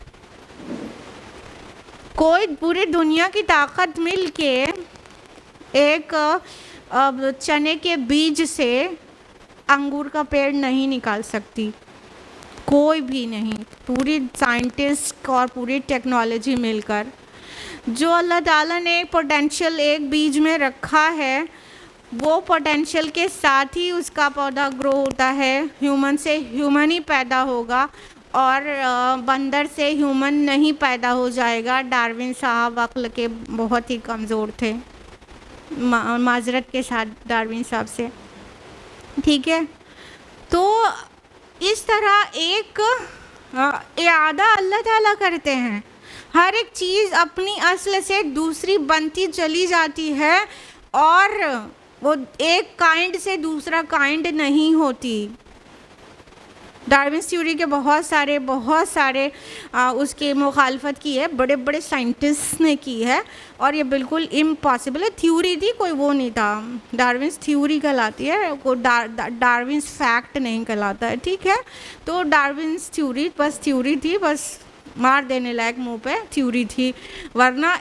[SPEAKER 1] कोई पूरी दुनिया की ताकत मिल के एक चने के बीज से अंगूर का पेड़ नहीं निकाल सकती, कोई भी नहीं। पूरी साइंटिस्ट और पूरी टेक्नोलॉजी मिलकर जो अल्लाह ताला ने पोटेंशियल एक बीज में रखा है, वो पोटेंशियल के साथ ही उसका पौधा ग्रो होता है। ह्यूमन से ह्यूमन ही पैदा होगा और बंदर से ह्यूमन नहीं पैदा हो जाएगा। डार्विन साहब अक्ल के बहुत ही कमज़ोर थे, माजरत के साथ डार्विन साहब से, ठीक है। तो इस तरह एक इआदा अल्लाह ताला करते हैं। हर एक चीज़ अपनी असल से दूसरी बनती चली जाती है और वो एक काइंड से दूसरा काइंड नहीं होती। डार्विन थ्योरी के बहुत सारे उसकी मुखालफत की है, बड़े बड़े साइंटिस्ट ने की है, और ये बिल्कुल इम्पॉसिबल है। थ्योरी थी, कोई वो नहीं था। डार्विन थ्योरी कहलाती है, को डार्विन फैक्ट नहीं कहलाता है, ठीक है। तो डार्विन थ्योरी बस थ्योरी थी, बस मार देने लायक मुंह पे थ्योरी थी, वरना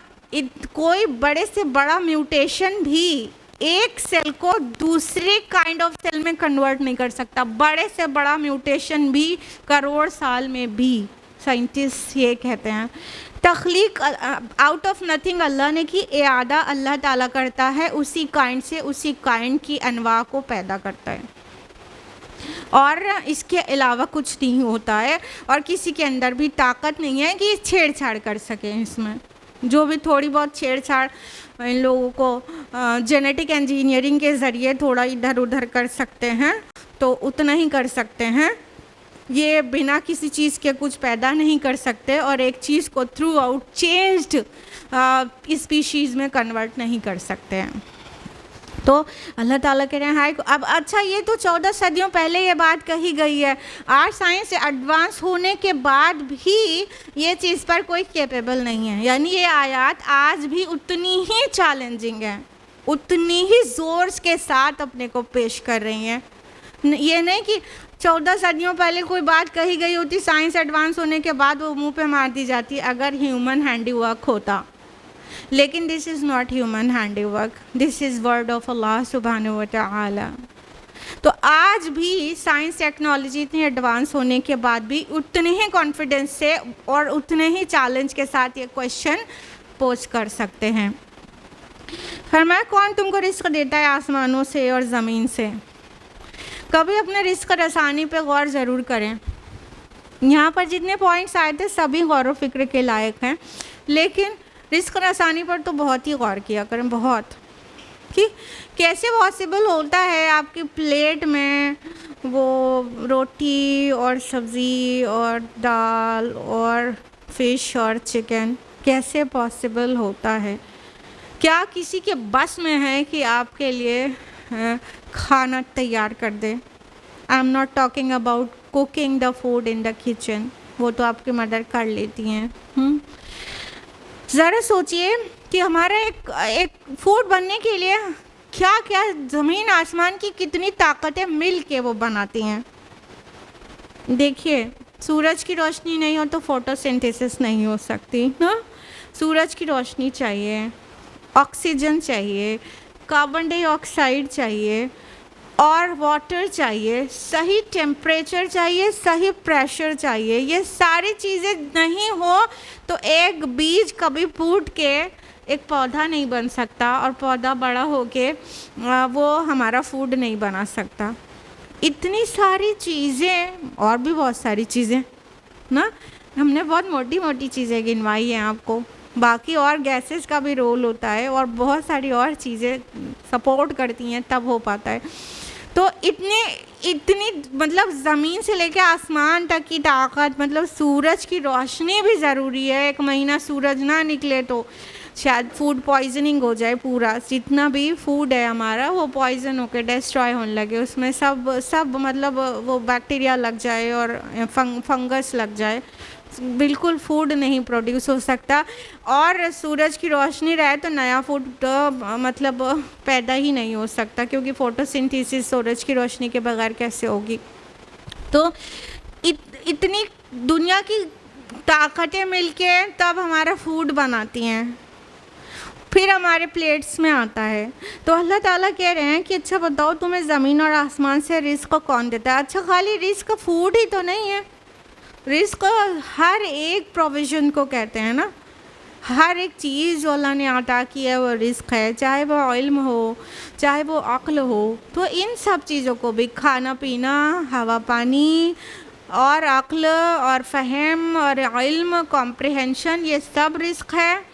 [SPEAKER 1] कोई बड़े से बड़ा म्यूटेशन भी एक सेल को दूसरे काइंड ऑफ सेल में कन्वर्ट नहीं कर सकता, बड़े से बड़ा म्यूटेशन भी करोड़ साल में भी। साइंटिस्ट ये कहते हैं तख्लीक आउट ऑफ नथिंग अल्लाह ने की, इआदा अल्लाह ताला करता है, उसी काइंड से उसी काइंड की अनवा को पैदा करता है और इसके अलावा कुछ नहीं होता है। और किसी के अंदर भी ताकत नहीं है कि छेड़छाड़ कर सके इसमें। जो भी थोड़ी बहुत छेड़छाड़ इन लोगों को जेनेटिक इंजीनियरिंग के ज़रिए थोड़ा इधर उधर कर सकते हैं तो उतना ही कर सकते हैं, ये बिना किसी चीज़ के कुछ पैदा नहीं कर सकते और एक चीज़ को थ्रू आउट चेंज्ड स्पीशीज़ में कन्वर्ट नहीं कर सकते हैं। तो अल्लाह ताला कह रहे हैं हाय। अब अच्छा, ये तो 14 सदियों पहले ये बात कही गई है, आज साइंस एडवांस होने के बाद भी ये चीज़ पर कोई कैपेबल नहीं है। यानी ये आयत आज भी उतनी ही चैलेंजिंग है, उतनी ही ज़ोर के साथ अपने को पेश कर रही हैं। ये नहीं कि 14 सदियों पहले कोई बात कही गई होती, साइंस एडवांस होने के बाद वो मुंह पे मार दी जाती अगर ह्यूमन हैंडीवर्क होता। लेकिन this is not human handiwork, this is word of Allah सुब्हानहू व तआला। तो आज भी साइंस टेक्नोलॉजी इतनी एडवांस होने के बाद भी उतने ही कॉन्फिडेंस से और उतने ही चैलेंज के साथ ये क्वेश्चन पोज कर सकते हैं। फरमाया कौन तुमको रिस्क देता है आसमानों से और ज़मीन से। कभी अपने रिस्क रसानी पे गौर ज़रूर करें। यहाँ पर जितने पॉइंट्स आए थे सभी गौर व फिक्र के लायक हैं, लेकिन रिस्क रसानी पर तो बहुत ही गौर किया करें, बहुत, कि कैसे पॉसिबल होता है आपकी प्लेट में वो रोटी और सब्ज़ी और दाल और फिश और चिकन, कैसे पॉसिबल होता है। क्या किसी के बस में है कि आपके लिए खाना तैयार कर दे। I am not talking about cooking the food in the kitchen, वो तो आपकी मदर कर लेती हैं। ज़रा सोचिए कि हमारा एक फूड बनने के लिए क्या क्या ज़मीन आसमान की कितनी ताकतें मिल के वो बनाती हैं। देखिए, सूरज की रोशनी नहीं हो तो फोटोसिंथेसिस नहीं हो सकती ना। सूरज की रोशनी चाहिए, ऑक्सीजन चाहिए, कार्बन डाइऑक्साइड चाहिए और वाटर चाहिए, सही टेम्परेचर चाहिए, सही प्रेशर चाहिए। ये सारी चीज़ें नहीं हो तो एक बीज कभी फूट के एक पौधा नहीं बन सकता और पौधा बड़ा होके वो हमारा फूड नहीं बना सकता। इतनी सारी चीज़ें और भी बहुत सारी चीज़ें ना, हमने बहुत मोटी मोटी चीज़ें गिनवाई हैं आपको, बाकी और गैसेस का भी रोल होता है और बहुत सारी और चीज़ें सपोर्ट करती हैं तब हो पाता है। तो इतनी मतलब ज़मीन से लेकर आसमान तक की ताकत, मतलब सूरज की रोशनी भी ज़रूरी है। एक महीना सूरज ना निकले तो शायद फूड पॉइजनिंग हो जाए, पूरा जितना भी फूड है हमारा वो पॉइजन होकर डिस्ट्रॉय होने लगे, उसमें सब मतलब वो बैक्टीरिया लग जाए और फंगस लग जाए, बिल्कुल फूड नहीं प्रोड्यूस हो सकता। और सूरज की रोशनी रहे तो नया फूड मतलब पैदा ही नहीं हो सकता, क्योंकि फोटोसिंथेसिस सूरज की रोशनी के बगैर कैसे होगी। तो इतनी दुनिया की ताकतें मिलके तब हमारा फूड बनाती हैं, फिर हमारे प्लेट्स में आता है। तो अल्लाह ताला कह रहे हैं कि अच्छा बताओ तुम्हें ज़मीन और आसमान से रिस्क कौन देता है। अच्छा, खाली रिस्क फूड ही तो नहीं है, रिस्क हर एक प्रोविज़न को कहते हैं ना। हर एक चीज़ जो अल्लाह ने अता की है वो रिस्क है, चाहे वो इल्म हो, चाहे वो अक्ल हो। तो इन सब चीज़ों को भी, खाना पीना, हवा पानी और अक्ल और फ़हम और इल्म, कॉम्प्रिहेंशन, ये सब रिस्क है।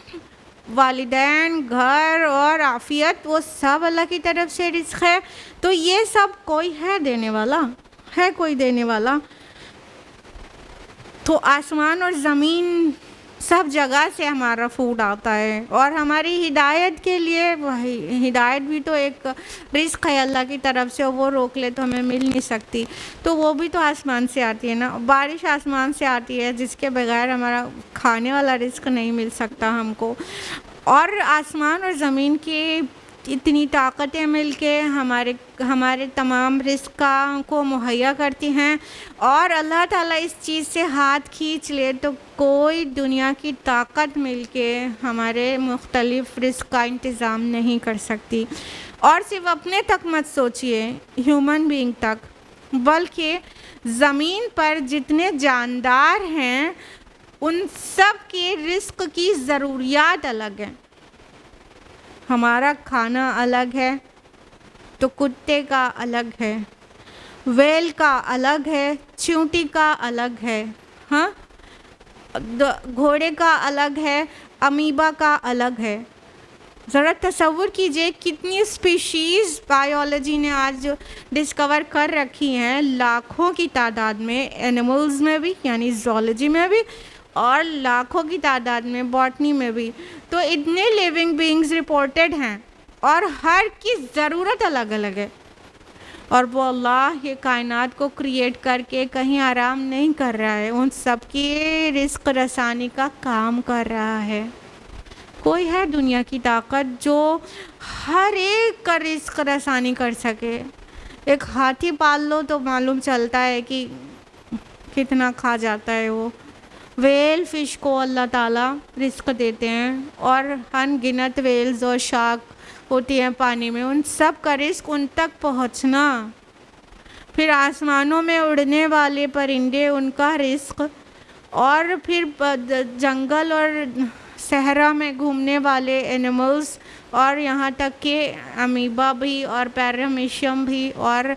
[SPEAKER 1] वालिदैन, घर और आफ़ियत, वो सब अल्लाह की तरफ से रिस्क है। तो ये सब कोई है देने वाला, है कोई देने वाला। तो आसमान और ज़मीन सब जगह से हमारा फूड आता है और हमारी हिदायत के लिए, हिदायत भी तो एक रिस्क है अल्लाह की तरफ से, वो रोक ले तो हमें मिल नहीं सकती। तो वो भी तो आसमान से आती है ना, बारिश आसमान से आती है जिसके बगैर हमारा खाने वाला रिस्क नहीं मिल सकता हमको। और आसमान और ज़मीन की इतनी ताकतें मिलके हमारे तमाम रिस्क़ों को मुहैया करती हैं। और अल्लाह ताला इस चीज़ से हाथ खींच ले तो कोई दुनिया की ताकत मिलके हमारे मुख्तलिफ़ रिस्क का इंतज़ाम नहीं कर सकती। और सिर्फ अपने तक मत सोचिए, ह्यूमन बीइंग तक, बल्कि ज़मीन पर जितने जानदार हैं उन सब के रिस्क की ज़रूरियात अलग हैं। हमारा खाना अलग है तो कुत्ते का अलग है, व्हेल का अलग है, चींटी का अलग है, हाँ, घोड़े का अलग है, अमीबा का अलग है। ज़रा तसव्वुर कीजिए कितनी स्पीशीज़ बायोलॉजी ने आज डिस्कवर कर रखी हैं, लाखों की तादाद में, एनिमल्स में भी यानी ज़ूलॉजी में भी, और लाखों की तादाद में बॉटनी में भी। तो इतने लिविंग बीइंग्स रिपोर्टेड हैं और हर की ज़रूरत अलग अलग है। और वो अल्लाह ये कायनात को क्रिएट करके कहीं आराम नहीं कर रहा है, उन सब की रिस्क रसानी का काम कर रहा है। कोई है दुनिया की ताकत जो हर एक का रिस्क रसानी कर सके? एक हाथी पाल लो तो मालूम चलता है कि कितना खा जाता है वो। वेल फ़िश को अल्लाह ताला रिस्क देते हैं और अनगिनत वेल्स और शार्क होती हैं पानी में, उन सब का रिस्क उन तक पहुंचना। फिर आसमानों में उड़ने वाले परिंदे, उनका रिस्क, और फिर जंगल और सहरा में घूमने वाले एनिमल्स, और यहाँ तक कि अमीबा भी और पैरामीशियम भी और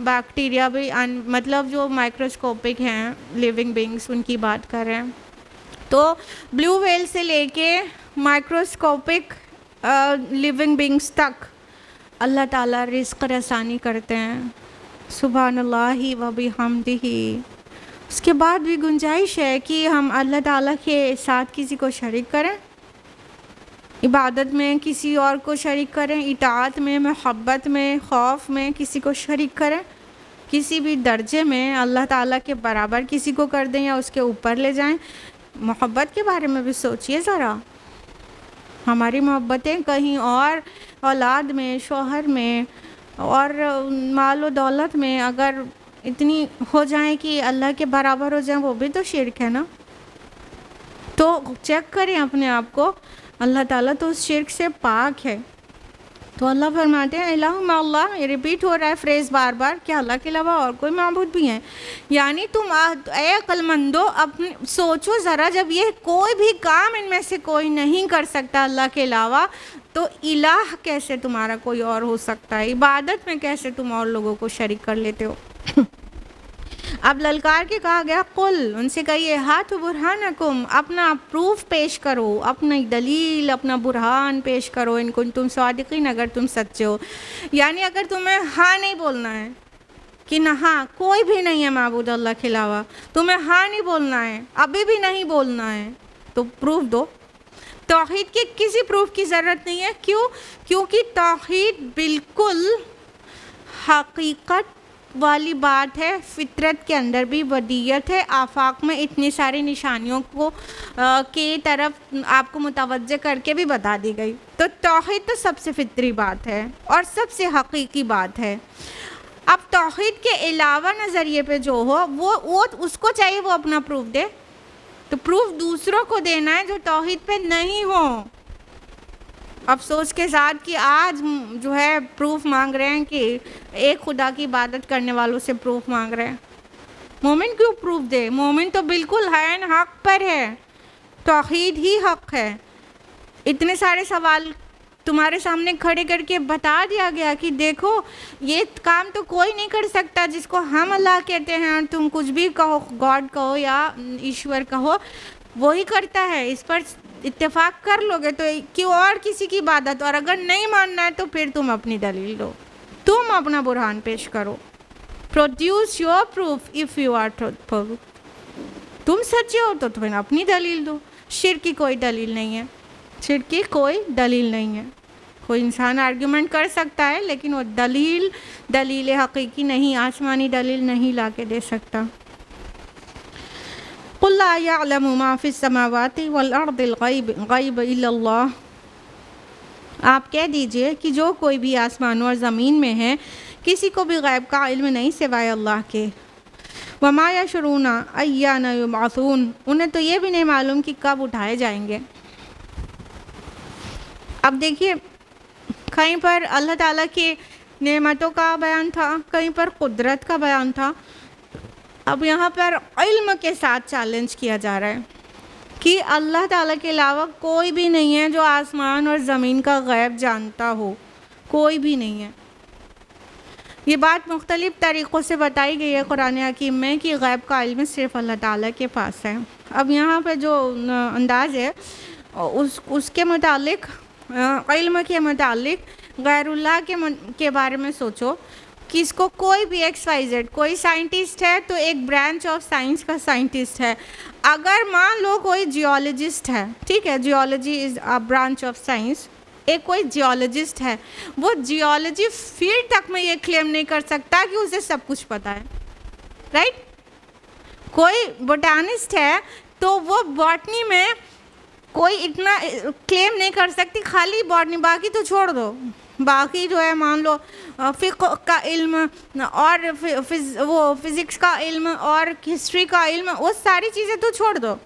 [SPEAKER 1] बैक्टीरिया भी, मतलब जो माइक्रोस्कोपिक हैं लिविंग बीइंग्स उनकी बात कर रहे हैं। तो ब्लू व्हेल से लेके माइक्रोस्कोपिक लिविंग बीइंग्स तक अल्लाह ताला रिस्क रसानी करते हैं। सुभानल्लाहि व बिहम्दिही। उसके बाद भी गुंजाइश है कि हम अल्लाह ताला के साथ किसी को शरीक करें, इबादत में किसी और को शरीक करें, इताअत में, मोहब्बत में, खौफ में किसी को शरीक करें, किसी भी दर्जे में अल्लाह ताला के बराबर किसी को कर दें या उसके ऊपर ले जाएं। मोहब्बत के बारे में भी सोचिए ज़रा। हमारी मोहब्बतें कहीं और औलाद में, शौहर में और माल व दौलत में अगर इतनी हो जाएं कि अल्लाह के बराबर हो जाएं, वो भी तो शिर्क है ना। तो चेक करें अपने आप को, अल्लाह ताला तो उस शिर्क से पाक है। तो अल्लाह फरमाते हैं इलाहा अल्लाह, ये रिपीट हो रहा है फ्रेज़ बार बार कि अल्लाह के अलावा और कोई माबूद भी हैं। यानी तुम अक्लमंदो अपने सोचो ज़रा, जब ये कोई भी काम इनमें से कोई नहीं कर सकता अल्लाह के अलावा, तो इलाह कैसे तुम्हारा कोई और हो सकता है? इबादत में कैसे तुम और लोगों को शरीक कर लेते हो? अब ललकार के कहा गया कुल, उनसे कहिए हाथ बुरहानकुम, अपना प्रूफ पेश करो, अपनी दलील, अपना बुरहान पेश करो, इनको तुम सादिकीन, अगर तुम सच्चे हो। यानी अगर तुम्हें हाँ नहीं बोलना है कि ना हाँ कोई भी नहीं है माबूद अल्लाह के अलावा, तुम्हें हाँ नहीं बोलना है, अभी भी नहीं बोलना है, तो प्रूफ दो। तौहीद के किसी प्रूफ की ज़रूरत नहीं है। क्यों? क्योंकि तौहीद बिल्कुल हकीकत वाली बात है, फितरत के अंदर भी बदियत है, आफाक में इतनी सारी निशानियों को के तरफ आपको मुतवज्जे करके भी बता दी गई। तो तौहीद तो सबसे फितरी बात है और सबसे हकीकी बात है। अब तौहीद के अलावा नज़रिए पे जो हो वो उसको चाहिए वो अपना प्रूफ दे। तो प्रूफ दूसरों को देना है जो तौहीद पे नहीं हो। अफसोस के साथ कि आज जो है प्रूफ मांग रहे हैं कि एक खुदा की इबादत करने वालों से प्रूफ मांग रहे हैं। मोमिन क्यों प्रूफ दे? मोमिन तो बिल्कुल हैन हक पर है, तौहीद ही हक है। इतने सारे सवाल तुम्हारे सामने खड़े करके बता दिया गया कि देखो ये काम तो कोई नहीं कर सकता जिसको हम अल्लाह कहते हैं, और तुम कुछ भी कहो, गॉड कहो या ईश्वर कहो, वही करता है। इस पर इत्तेफाक कर लोगे तो क्यों और किसी की इबादत? और अगर नहीं मानना है तो फिर तुम अपनी दलील दो, तुम अपना बुरहान पेश करो, produce your proof if you are truthful. तुम सच्चे हो तो तुम्हें अपनी दलील दो। शिर्क की कोई दलील नहीं है, शिर्क की कोई दलील नहीं है। कोई इंसान आर्ग्यूमेंट कर सकता है लेकिन वो दलील हकीकी नहीं, आसमानी दलील नहीं ला के दे सकता। कुल ला यअलमु मा फिस समावाति वल अर्दिल गैब इल्लल्लाह। आप कह दीजिए कि जो कोई भी आसमानों और ज़मीन में है किसी को भी गैब का इल्म नहीं सिवाय अल्लाह के। वमा यशउरूना अय्याना युबअसून, उन्हें तो ये भी नहीं मालूम कि कब उठाए जाएंगे। अब देखिए कहीं पर अल्लाह ताला की नेमतों का बयान था, कहीं पर कुदरत का बयान था। अब यहाँ पर इल्म के साथ चैलेंज किया जा रहा है कि अल्लाह ताला के अलावा कोई भी नहीं है जो आसमान और ज़मीन का गैब जानता हो, कोई भी नहीं है। ये बात मुख्तलिफ़ तरीक़ों से बताई गई है कुरान हकीम में कि गैब का इल्म सिर्फ़ अल्लाह ताला के पास है। अब यहाँ पे जो अंदाज़ है उसके मुतालिक, इल्म के मुतालिक गैरुल्लाह के बारे में सोचो कि इसको कोई भी XYZ कोई साइंटिस्ट है तो एक ब्रांच ऑफ साइंस का साइंटिस्ट है। अगर मान लो कोई जियोलॉजिस्ट है, ठीक है, geology is a branch of science, एक कोई जियोलॉजिस्ट है, वो जियोलॉजी फील्ड तक में ये क्लेम नहीं कर सकता कि उसे सब कुछ पता है, राइट। कोई बोटानिस्ट है तो वो बॉटनी में कोई इतना क्लेम नहीं कर सकती, खाली बॉटनी, बाकी तो छोड़ दो, बाकी जो है मान लो फ़िक़्ह का इल्म और वो फिज़िक्स का इल्म और हिस्ट्री का इल्म, वो सारी चीज़ें तो छोड़ दो,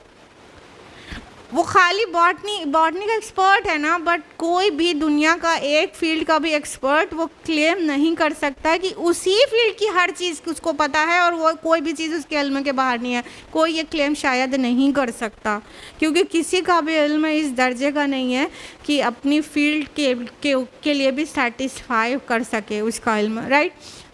[SPEAKER 1] वो खाली बॉटनी का एक्सपर्ट है ना। बट कोई भी दुनिया का एक फील्ड का भी एक्सपर्ट वो क्लेम नहीं कर सकता कि उसी फील्ड की हर चीज़ उसको पता है और वो कोई भी चीज़ उसके इल्म के बाहर नहीं है। कोई ये क्लेम शायद नहीं कर सकता, क्योंकि किसी का भी इल्म इस दर्जे का नहीं है कि अपनी फील्ड के लिए भी सेटिस्फाई कर सके उसका इल्म, राइट।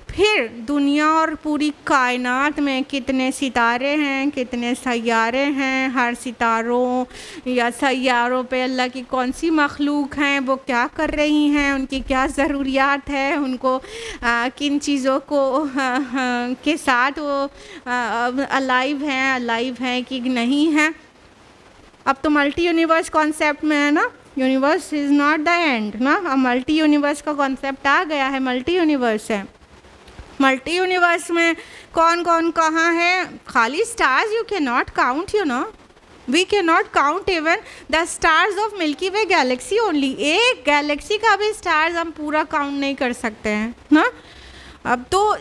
[SPEAKER 1] फिर दुनिया और पूरी कायनात में कितने सितारे हैं, कितने सैयारे हैं, हर सितारों या सैयारों पे अल्लाह की कौन सी मखलूक हैं, वो क्या कर रही हैं, उनकी क्या ज़रूरियात है, उनको किन चीज़ों को के साथ वो अलाइव हैं कि नहीं हैं। अब तो मल्टी यूनिवर्स कॉन्सेप्ट में है ना, universe is not the end ना, अब मल्टी यूनिवर्स का कॉन्सेप्ट आ गया है, मल्टी यूनिवर्स है। मल्टी यूनिवर्स में कौन कौन कहाँ है, खाली stars you can not count, you know, we can not count even the stars of Milky Way galaxy only. एक गैलेक्सी का भी स्टार्स हम पूरा काउंट नहीं कर सकते हैं ना। अब तो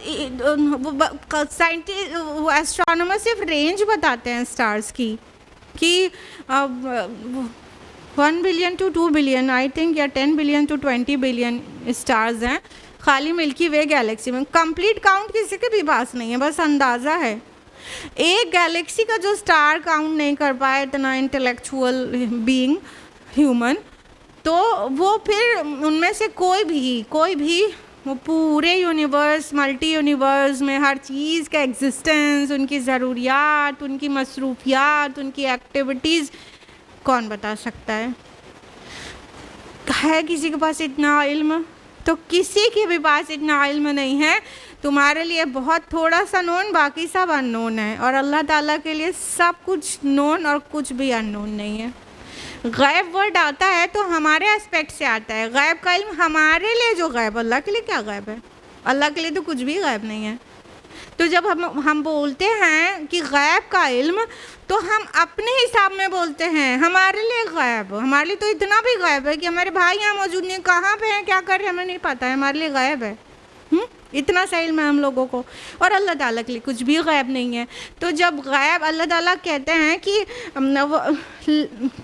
[SPEAKER 1] साइंटिस्ट एस्ट्रोनॉमर सिर्फ रेंज बताते हैं स्टार्स की कि 1 billion to 2 billion I think, या 10 बिलियन to 20 बिलियन स्टार्स हैं खाली मिल्की वे गैलेक्सी में। कंप्लीट काउंट किसी के भी पास नहीं है, बस अंदाज़ा है। एक गैलेक्सी का जो स्टार काउंट नहीं कर पाए इतना इंटेलेक्चुअल बीइंग ह्यूमन, तो वो फिर उनमें से कोई भी वो पूरे यूनिवर्स, मल्टी यूनिवर्स में हर चीज़ का एग्जिस्टेंस, उनकी ज़रूरियात, उनकी मसरूफियात, उनकी एक्टिविटीज़ कौन बता सकता है किसी के पास इतना इल्म? तो किसी के भी पास इतना इल्म नहीं है। तुम्हारे लिए बहुत थोड़ा सा नोन, बाकी सब अननोन है, और अल्लाह ताला के लिए सब कुछ नोन और कुछ भी अननोन नहीं है। गैब वर्ड आता है तो हमारे एस्पेक्ट से आता है, गैब का इल्म हमारे लिए जो गैब, अल्लाह के लिए क्या गैब है? अल्लाह के लिए तो कुछ भी गैब नहीं है। तो जब हम बोलते हैं कि गैब का इल्म, तो हम अपने हिसाब में बोलते हैं हमारे लिए गैब, हमारे लिए तो इतना भी गैब है कि हमारे भाई यहाँ मौजूद नहीं, कहाँ पे हैं, क्या कर रहे हैं, हमें नहीं पता है, हमारे लिए गैब है। इतना सा इल्म है हम लोगों को, और अल्लाह ताला के लिए कुछ भी गैब नहीं है। तो जब गैब अल्लाह ताला कहते हैं कि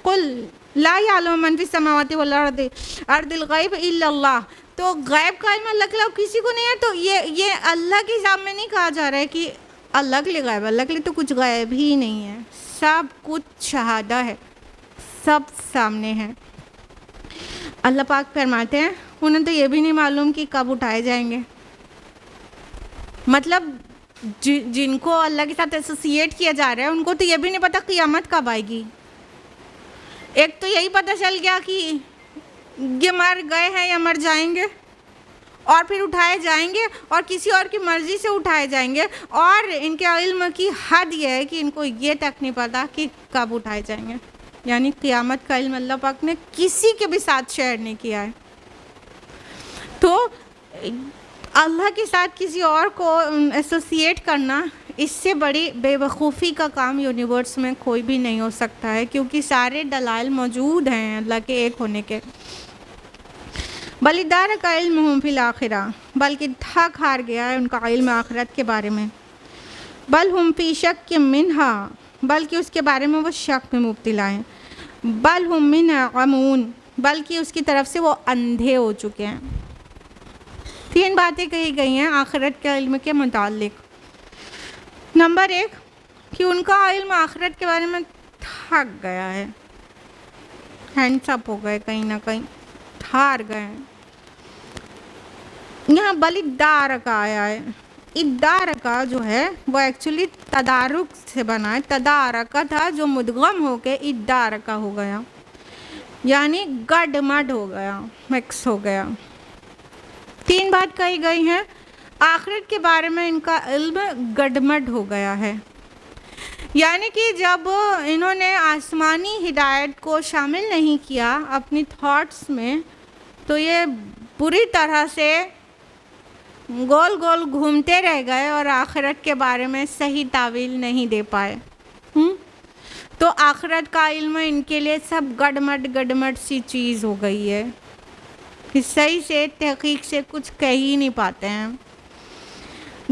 [SPEAKER 1] कुल ला यालमु मन फिस समावाति वल अर्दिल गैब इल्लल्लाह, तो गैब का इल्म अल्लाह के अलावा किसी को नहीं है। तो ये अल्लाह के हिसाब में नहीं कहा जा रहा है कि अल्लाह के लिए गैब, अल्लाह के लिए तो कुछ गैब ही नहीं है, सब कुछ शहादा है, सब सामने है। अल्लाह पाक फरमाते हैं उन्हें तो ये भी नहीं मालूम कि कब उठाए जाएंगे। मतलब जिनको अल्लाह के साथ एसोसिएट किया जा रहा है उनको तो ये भी नहीं पता क़ियामत कब आएगी। एक तो यही पता चल गया कि ये मर गए हैं या मर जाएंगे, और फिर उठाए जाएंगे और किसी और की मर्ज़ी से उठाए जाएंगे, और इनके इल्म की हद ये है कि इनको ये तक नहीं पता कि कब उठाए जाएंगे। यानी क़ियामत का इल्म अल्लाह पाक ने किसी के भी साथ शेयर नहीं किया है। तो अल्लाह के साथ किसी और को एसोसिएट करना, इससे बड़ी बेवकूफ़ी का काम यूनिवर्स में कोई भी नहीं हो सकता है, क्योंकि सारे दलाइल मौजूद हैं अल्लाह के एक होने के। बलिदार का इल्म हम फिल आखिरा, बल्कि थक हार गया है उनका इल्म आखिरत के बारे में। बल हम फी शक मिन्हा, बल्कि उसके बारे में वो शक में मुब्तला हैं। बल हम मिन्हा गमून, बल्कि उसकी तरफ से वो अंधे हो चुके हैं। 3 बातें कही गई हैं आखिरत के इल्म के मुतालिक। नंबर 1 कि उनका इल्म आखिरत के बारे में थक गया है, हैंड्स अप हो गए, कहीं ना कहीं हार गए हैं। यहाँ बलिदार का आया है। इद्दार का जो है वो एक्चुअली तदारुक से बना है। तदार का था जो मुदगम होके इद्दार का हो गया, यानी गडमड हो गया, मिक्स हो गया। 3 बात कही गई हैं आखिरत के बारे में, इनका इल्म गडमड हो गया है। यानी कि जब इन्होंने आसमानी हिदायत को शामिल नहीं किया अपनी थॉट्स में, तो ये पूरी तरह से गोल गोल घूमते रह गए और आखिरत के बारे में सही तावील नहीं दे पाए। तो आखिरत का इल्म इनके लिए सब गडमड सी चीज़ हो गई है कि सही से तहकीक से कुछ कह ही नहीं पाते हैं।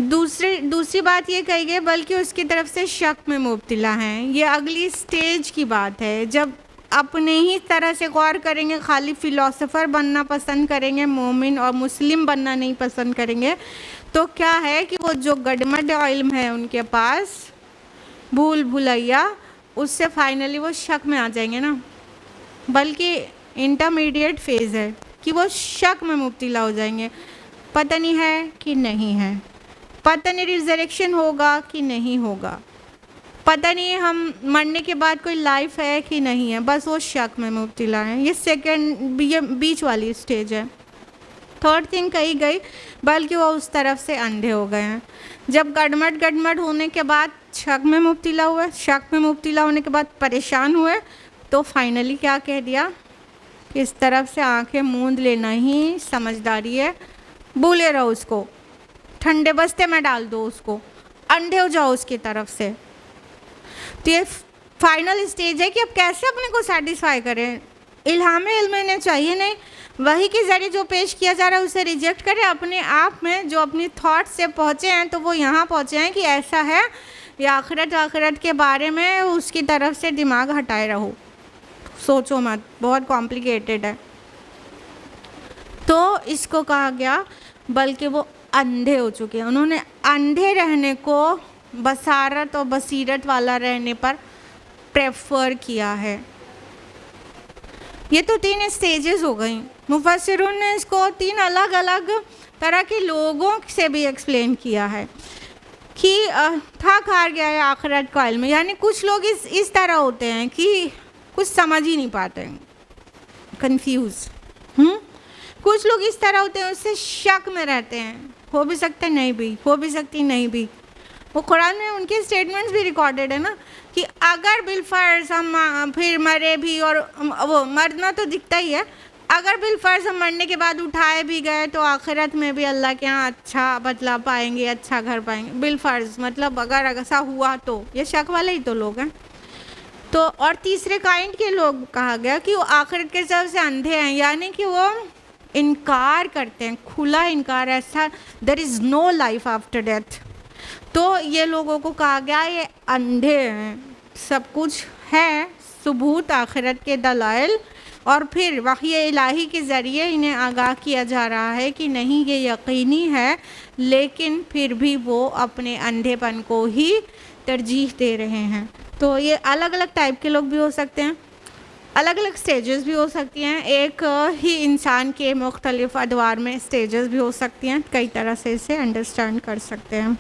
[SPEAKER 1] दूसरी बात ये कही गई बल्कि उसकी तरफ से शक में मुब्तला हैं। ये अगली स्टेज की बात है, जब अपने ही तरह से गौर करेंगे, खाली फ़िलासफ़र बनना पसंद करेंगे, मोमिन और मुस्लिम बनना नहीं पसंद करेंगे, तो क्या है कि वो जो गडमड इल्म है उनके पास, भूल भुलैया, उससे फाइनली वो शक में आ जाएंगे ना। बल्कि इंटरमीडिएट फेज़ है कि वो शक में मुब्तला हो जाएंगे, पता नहीं है कि नहीं है, पता नहीं रिजरेक्शन होगा कि नहीं होगा, पता नहीं हम मरने के बाद कोई लाइफ है कि नहीं है, बस वो शक में मुब्तला है। ये बीच वाली स्टेज है। 3rd थिंग कही गई बल्कि वो उस तरफ से अंधे हो गए हैं। जब गडमड होने के बाद शक में मुब्तला हुए, शक में मुब्तला होने के बाद परेशान हुए, तो फाइनली क्या कह दिया कि इस तरफ से आंखें मूंद लेना ही समझदारी है, भूले रहो उसको, ठंडे बस्ते में डाल दो उसको, अंधे हो जाओ उसकी तरफ से। तो ये फाइनल स्टेज है कि अब कैसे अपने को सेटिस्फाई करें। इल्हाम इल्म इन्हें चाहिए नहीं, वही के ज़रिए जो पेश किया जा रहा है उसे रिजेक्ट करें। अपने आप में जो अपनी थॉट से पहुँचे हैं तो वो यहाँ पहुँचे हैं कि ऐसा है, या आखिरत के बारे में उसकी तरफ से दिमाग हटाए रहो, सोचो मत, बहुत कॉम्प्लिकेटेड है। तो इसको कहा गया बल्कि वो अंधे हो चुके हैं। उन्होंने अंधे रहने को बसारत और बसीरत वाला रहने पर प्रेफर किया है। ये तो 3 स्टेजेस हो गई। मुफस्सिरून ने इसको 3 अलग अलग तरह के लोगों से भी एक्सप्लेन किया है कि थक हार गया है आखिरत का इल्म। यानी कुछ लोग इस तरह होते हैं कि कुछ समझ ही नहीं पाते हैं, कंफ्यूज। कुछ लोग इस तरह होते हैं, उससे शक में रहते हैं, हो भी सकता है नहीं भी, हो भी सकती नहीं भी। वो कुरान में उनके स्टेटमेंट्स भी रिकॉर्डेड है ना कि अगर बिलफर्ज हम फिर मरे भी, और वो मरना तो दिखता ही है, अगर बिलफर्ज हम मरने के बाद उठाए भी गए तो आखिरत में भी अल्लाह के यहाँ अच्छा बदला पाएंगे, अच्छा घर पाएंगे। बिलफर्ज मतलब अगर ऐसा हुआ तो, ये शक वाले ही तो लोग हैं। तो और तीसरे काइंड के लोग कहा गया कि वो आखिरत के हिसाब से अंधे हैं, यानी कि वो इनकार करते हैं, खुला इनकार, ऐसा there is no life after death. तो ये लोगों को कहा गया ये अंधे हैं, सब कुछ है सबूत आखिरत के दलाइल, और फिर वही इलाही के ज़रिए इन्हें आगाह किया जा रहा है कि नहीं ये यकीनी है, लेकिन फिर भी वो अपने अंधेपन को ही तरजीह दे रहे हैं। तो ये अलग अलग टाइप के लोग भी हो सकते हैं, अलग अलग स्टेजेस भी हो सकती हैं। एक ही इंसान के मुख्तलिफ अदवार में स्टेजेस भी हो सकती हैं, कई तरह से इसे अंडरस्टैंड कर सकते हैं।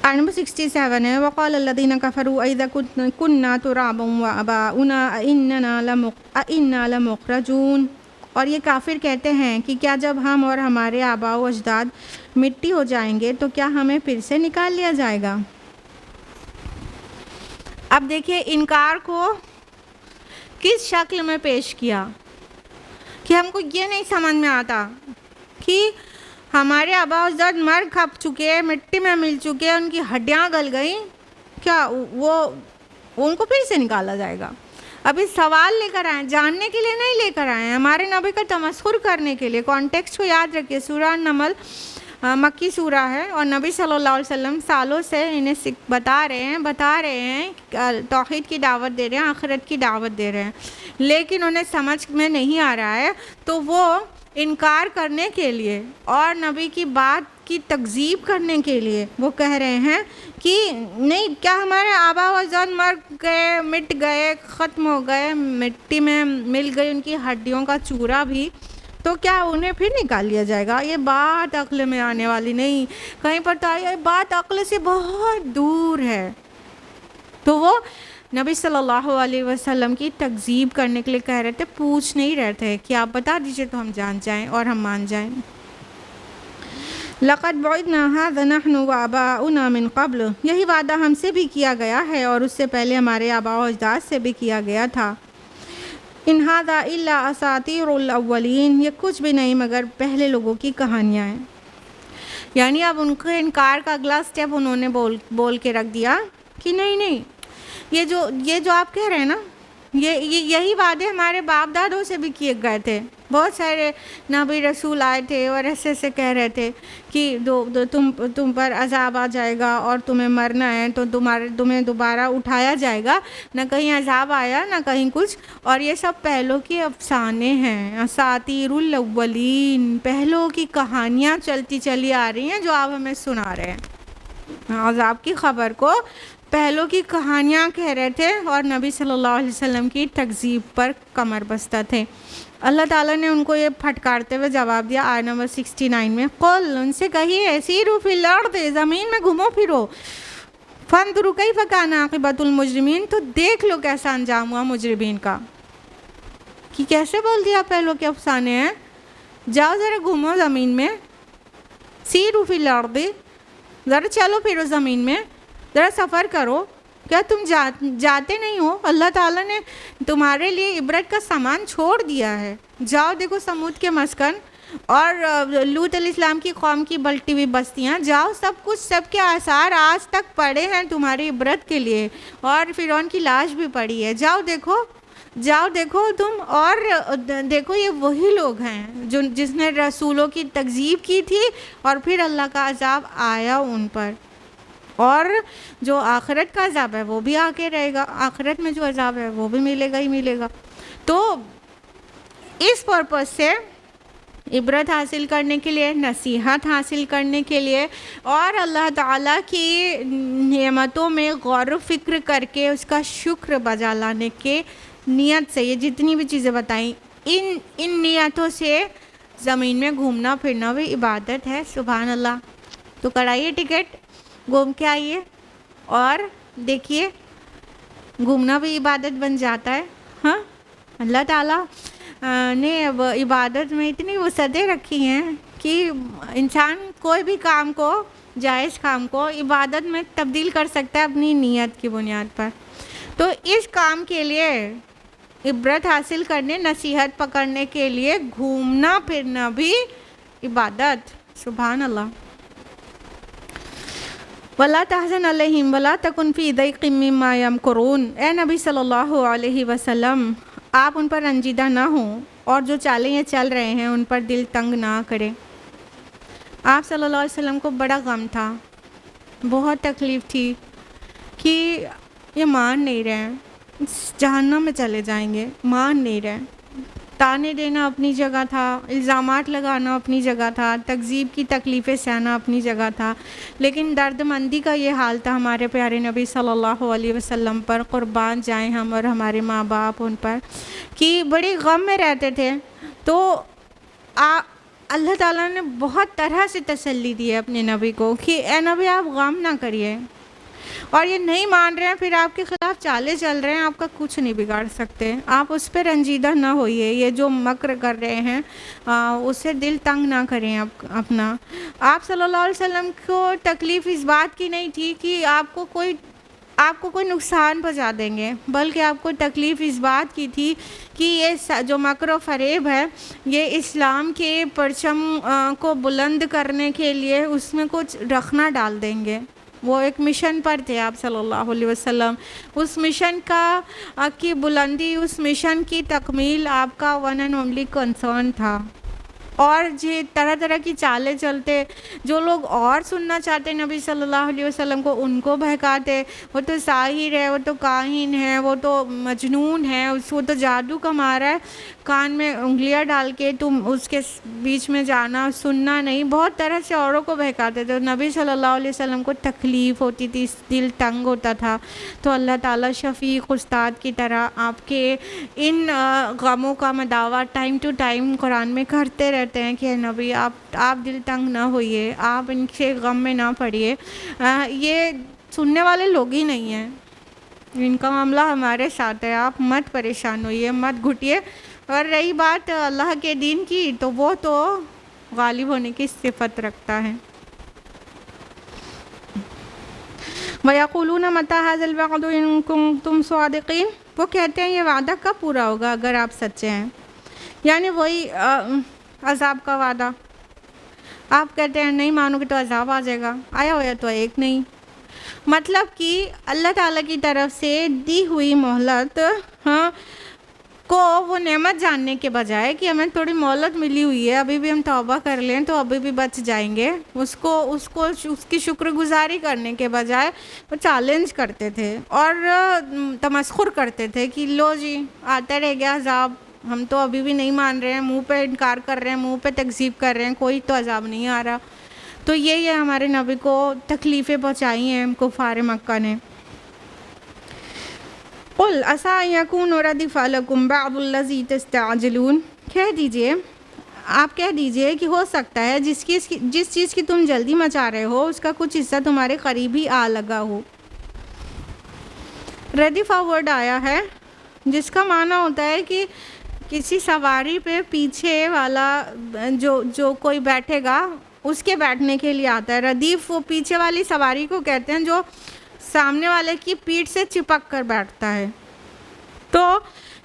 [SPEAKER 1] नंबर 67 है वक़ाल अल्लज़ीना कफ़रू अइज़ा कुन्ना तुराबन व आबाउना अइन्ना लमुख़रजून। और ये काफिर कहते हैं कि क्या जब हम और हमारे आबा व अजदाद मिट्टी हो जाएंगे तो क्या हमें फिर से निकाल लिया जाएगा। अब देखिए इनकार को किस शक्ल में पेश किया कि हमको ये नहीं समझ में आता कि हमारे आबा अजदाद मर खप चुके, मिट्टी में मिल चुके, उनकी हड्डियाँ गल गई, क्या वो उनको फिर से निकाला जाएगा। अभी सवाल लेकर आए, जानने के लिए नहीं लेकर आए, हमारे नबी का तमस्खुर करने के लिए। कॉन्टेक्स्ट को याद रखिए, सूरह नमल मक्की सूरा है और नबी सल्लल्लाहु अलैहि वसल्लम सालों से इन्हें बता रहे हैं तौहीद की दावत दे रहे हैं, आखिरत की दावत दे रहे हैं, लेकिन उन्हें समझ में नहीं आ रहा है, तो वो इनकार करने के लिए और नबी की बात की तकज़ीब करने के लिए वो कह रहे हैं कि नहीं, क्या हमारे आबा व अजदाद मर गए, मिट गए, ख़त्म हो गए, मिट्टी में मिल गई उनकी हड्डियों का चूरा भी, तो क्या उन्हें फिर निकाल लिया जाएगा? ये बात अक्ल में आने वाली नहीं। कहीं पर तो ये बात अक्ल से बहुत दूर है। तो वो नबी सल्लल्लाहु अलैहि वसल्लम की तकज़ीब करने के लिए कह रहे थे, पूछ नहीं रहे थे कि आप बता दीजिए तो हम जान जाएं और हम मान जाएं। लक़द बुइदना हाज़ा नहनु व आबाउना मिन क़ब्ल, यही वादा हमसे भी किया गया है और उससे पहले हमारे आबा व अजदाद से भी किया गया था। इन हाज़ा इल्ला असातीरुल अव्वलीन, ये कुछ भी नहीं मगर पहले लोगों की कहानियाँ हैं। यानी अब उनके इनकार का अगला स्टेप उन्होंने बोल के रख दिया कि नहीं, ये जो आप कह रहे हैं ना, यही वादे हमारे बाप दादों से भी किए गए थे। बहुत सारे नबी रसूल आए थे और ऐसे कह रहे थे कि तुम पर अजाब आ जाएगा और तुम्हें मरना है तो तुम्हें दोबारा उठाया जाएगा, ना कहीं अजाब आया ना कहीं कुछ, और ये सब पहलों के अफसाने हैं, असातीरुल अव्वलीन, पहलों की कहानियाँ चलती चली आ रही हैं जो आप हमें सुना रहे हैं। अजाब की ख़बर को पहलों की कहानियाँ कह रहे थे और नबी सल्लल्लाहु अलैहि वसल्लम की तकज़ीब पर कमर बस्ता थे। अल्लाह ताला ने उनको ये फटकारते हुए जवाब दिया आयत नंबर 69 में, क़ुल, उनसे कहिए, सीरू फिल अर्द, ज़मीन में घूमो फिरो, फंज़ुरू कैफ़ कान आक़िबतुल मुजरिमीन, तो देख लो कैसा अंजाम हुआ मुजरिमीन का। कि कैसे बोल दिया पहलों के अफसाने हैं, जाओ ज़रा घूमो ज़मीन में, सीरू फिल अर्द, ज़रा चलो फिरो ज़मीन में, ज़रा सफ़र करो, क्या तुम जाते नहीं हो? अल्लाह ताला ने तुम्हारे लिए इबरत का सामान छोड़ दिया है। जाओ देखो समूद के मस्कन और लूत अलैहिस्सलाम की कौम की बल्टी हुई बस्तियाँ, जाओ सब कुछ, सबके आसार आज तक पड़े हैं तुम्हारी इबरत के लिए, और फ़िरौन की लाश भी पड़ी है। जाओ देखो तुम, और देखो ये वही लोग हैं जो जिसने रसूलों की तकज़ीब की थी और फिर अल्लाह का अजाब आया उन पर, और जो आखिरत का अजाब है वो भी आके रहेगा, आखिरत में जो अजाब है वो भी मिलेगा ही मिलेगा। तो इस पर्पज़ से इबरत हासिल करने के लिए, नसीहत हासिल करने के लिए और अल्लाह ताला की नेमतों में गौर फ़िक्र करके उसका शुक्र बजा लाने के नियत से ये जितनी भी चीज़ें बताई, इन नियतों से ज़मीन में घूमना फिरना भी इबादत है। सुभान अल्लाह। तो कराइए टिकट, घूम के आइए और देखिए घूमना भी इबादत बन जाता है। हाँ, अल्लाह ताला ने अब इबादत में इतनी वसअतें रखी हैं कि इंसान कोई भी काम को, जायज़ काम को इबादत में तब्दील कर सकता है अपनी नीयत की बुनियाद पर। तो इस काम के लिए इबरत हासिल करने, नसीहत पकड़ने के लिए घूमना फिरना भी इबादत। सुभान अल्लाह। वला तहज़न अलैहिम वला तकुन फ़ी दैक़िम मिम्मा यमकुरून, ए नबी सल्लल्लाहु अलैहि वसल्लम, आप उन पर रंजीदा ना हों और जो चालें ये चल रहे हैं उन पर दिल तंग ना करें। आप सल्लल्लाहु अलैहि वसल्लम को बड़ा गम था, बहुत तकलीफ़ थी कि ये मान नहीं रहे, जहन्नम में चले जाएंगे, मान नहीं रहे। ताने देना अपनी जगह था, इल्ज़ामात लगाना अपनी जगह था, तकज़ीब की तकलीफ़ें सहना अपनी जगह था, लेकिन दर्दमंदी का ये हाल था हमारे प्यारे नबी सल्लल्लाहु अलैहि वसल्लम पर, क़ुरबान जाएं हम और हमारे माँ बाप उन पर, कि बड़ी गम में रहते थे। तो अल्लाह ताला ने बहुत तरह से तसल्ली दी है अपने नबी को कि ए नबी आप गम ना करिए, और ये नहीं मान रहे हैं फिर आपके ख़िलाफ़ चाले चल रहे हैं, आपका कुछ नहीं बिगाड़ सकते, आप उस पर रंजीदा ना होइए। ये जो मक्र कर रहे हैं उससे दिल तंग ना करें अपना। आप सल्लल्लाहु अलैहि वसल्लम को तकलीफ़ इस बात की नहीं थी कि आपको कोई नुकसान पहुंचा देंगे, बल्कि आपको तकलीफ़ इस बात की थी कि ये जो मक्र फ़रेब है ये इस्लाम के परचम को बुलंद करने के लिए उसमें कुछ रखना डाल देंगे। वो एक मिशन पर थे आप सल्लल्लाहु अलैहि वसल्लम, उस मिशन की बुलंदी, उस मिशन की तकमील आपका वन एंड ओनली कंसर्न था। और ये तरह तरह की चालें चलते, जो लोग और सुनना चाहते नबी सल्लल्लाहु अलैहि वसल्लम को उनको बहकाते, वो तो साहिर है, वो तो काहिन है, वो तो मजनून है, वो तो जादू का मारा है, कान में उंगलियां डाल के तुम उसके बीच में जाना, सुनना नहीं, बहुत तरह से औरों को बहकाते थे। तो नबी सल्लल्लाहु अलैहि वसल्लम को तकलीफ़ होती थी, दिल तंग होता था। तो अल्लाह ताला शफ़ीक़ उस्ताद की तरह आपके इन गमों का मदावा टाइम टू टाइम कुरान में करते रहते हैं कि नबी आप दिल तंग ना होइए, आप इनके गम में ना पड़िए। ये सुनने वाले लोग ही नहीं हैं, इनका मामला हमारे साथ है, आप मत परेशान होइए, मत घुटिए। और रही बात अल्लाह के दीन की, तो वो तो गालिब होने की सिफत रखता है। वयक़ूलून मता हाज़ल वअदु इन कुंतुम सादिक़ीन, वो कहते हैं ये वादा कब पूरा होगा अगर आप सच्चे हैं। यानी वही अज़ाब का वादा, आप कहते हैं नहीं मानोगे तो अज़ाब आ जाएगा, आया हुआ तो एक नहीं। मतलब कि अल्लाह ताला की तरफ से दी हुई मोहलत को वो नेमत जानने के बजाय कि हमें थोड़ी मोहलत मिली हुई है, अभी भी हम तौबा कर लें तो अभी भी बच जाएंगे, उसकी शुक्रगुजारी करने के बजाय वो चैलेंज करते थे और तमस्खुर करते थे कि लो जी आता रह गया अज़ाब, हम तो अभी भी नहीं मान रहे हैं, मुंह पे इनकार कर रहे हैं, मुंह पे तकज़ीब कर रहे हैं, कोई तो अज़ाब नहीं आ रहा। तो ये हमारे नबी को तकलीफ़ें पहुँचाई हैं कुफ़ार मक्का ने। कुल असा यकून रदिफ़ लकुम बअदुल्लज़ी तस्तअजिलून, कह दीजिए, आप कह दीजिए कि हो सकता है जिस चीज़ की तुम जल्दी मचा रहे हो उसका कुछ हिस्सा तुम्हारे करीब ही आ लगा हो। रदिफ़ा वर्ड आया है जिसका माना होता है कि किसी सवारी पे पीछे वाला जो कोई बैठेगा उसके बैठने के लिए आता है। रदीफ़ वो पीछे वाली सवारी को कहते हैं जो सामने वाले की पीठ से चिपक कर बैठता है। तो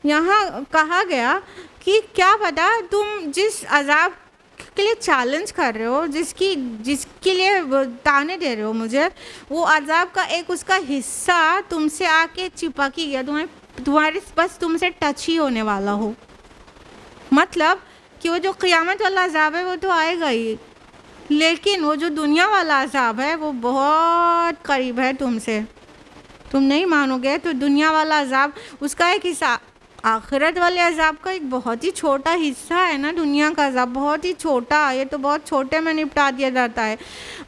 [SPEAKER 1] यहाँ कहा गया कि क्या पता तुम जिस अज़ाब के लिए चैलेंज कर रहे हो, जिसके लिए ताने दे रहे हो मुझे, वो अज़ाब का एक उसका हिस्सा तुमसे आके चिपक ही गया, तुम्हारे बस तुमसे टच ही होने वाला हो। मतलब कि वो जो क़यामत वाला अज़ाब है वो तो आएगा ही, लेकिन वो जो दुनिया वाला अज़ाब है वो बहुत करीब है तुमसे। तुम नहीं मानोगे तो दुनिया वाला अज़ाब उसका एक हिस्सा, आखिरत वाले अज़ाब का एक बहुत ही छोटा हिस्सा है ना, दुनिया का अज़ाब बहुत ही छोटा, ये तो बहुत छोटे में निपटा दिया जाता है।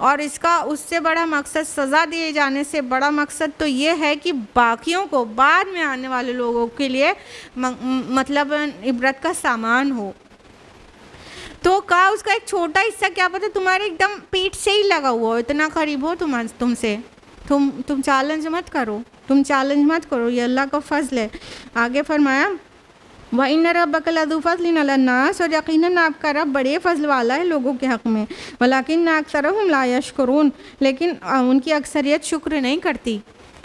[SPEAKER 1] और इसका उससे बड़ा मकसद, सज़ा दिए जाने से बड़ा मकसद तो ये है कि बाकियों को, बाद में आने वाले लोगों के लिए मतलब इबरत का सामान हो। तो कहा उसका एक छोटा हिस्सा क्या पता तुम्हारे एकदम पीठ से ही लगा हुआ हो, इतना करीब हो तुमसे। तुम चैलेंज मत करो, ये अल्लाह का फ़ज़ल है। आगे फरमाया व इन्न रब्बका लज़ू फ़ज़लिन अलन्नास, और यकीनन आपका रब बड़े फ़ज़ल वाला है लोगों के हक़ में। वलाकिन्न अक्सरहुम ला यशकुरून, लेकिन उनकी अक्सरियत शुक्र नहीं करती।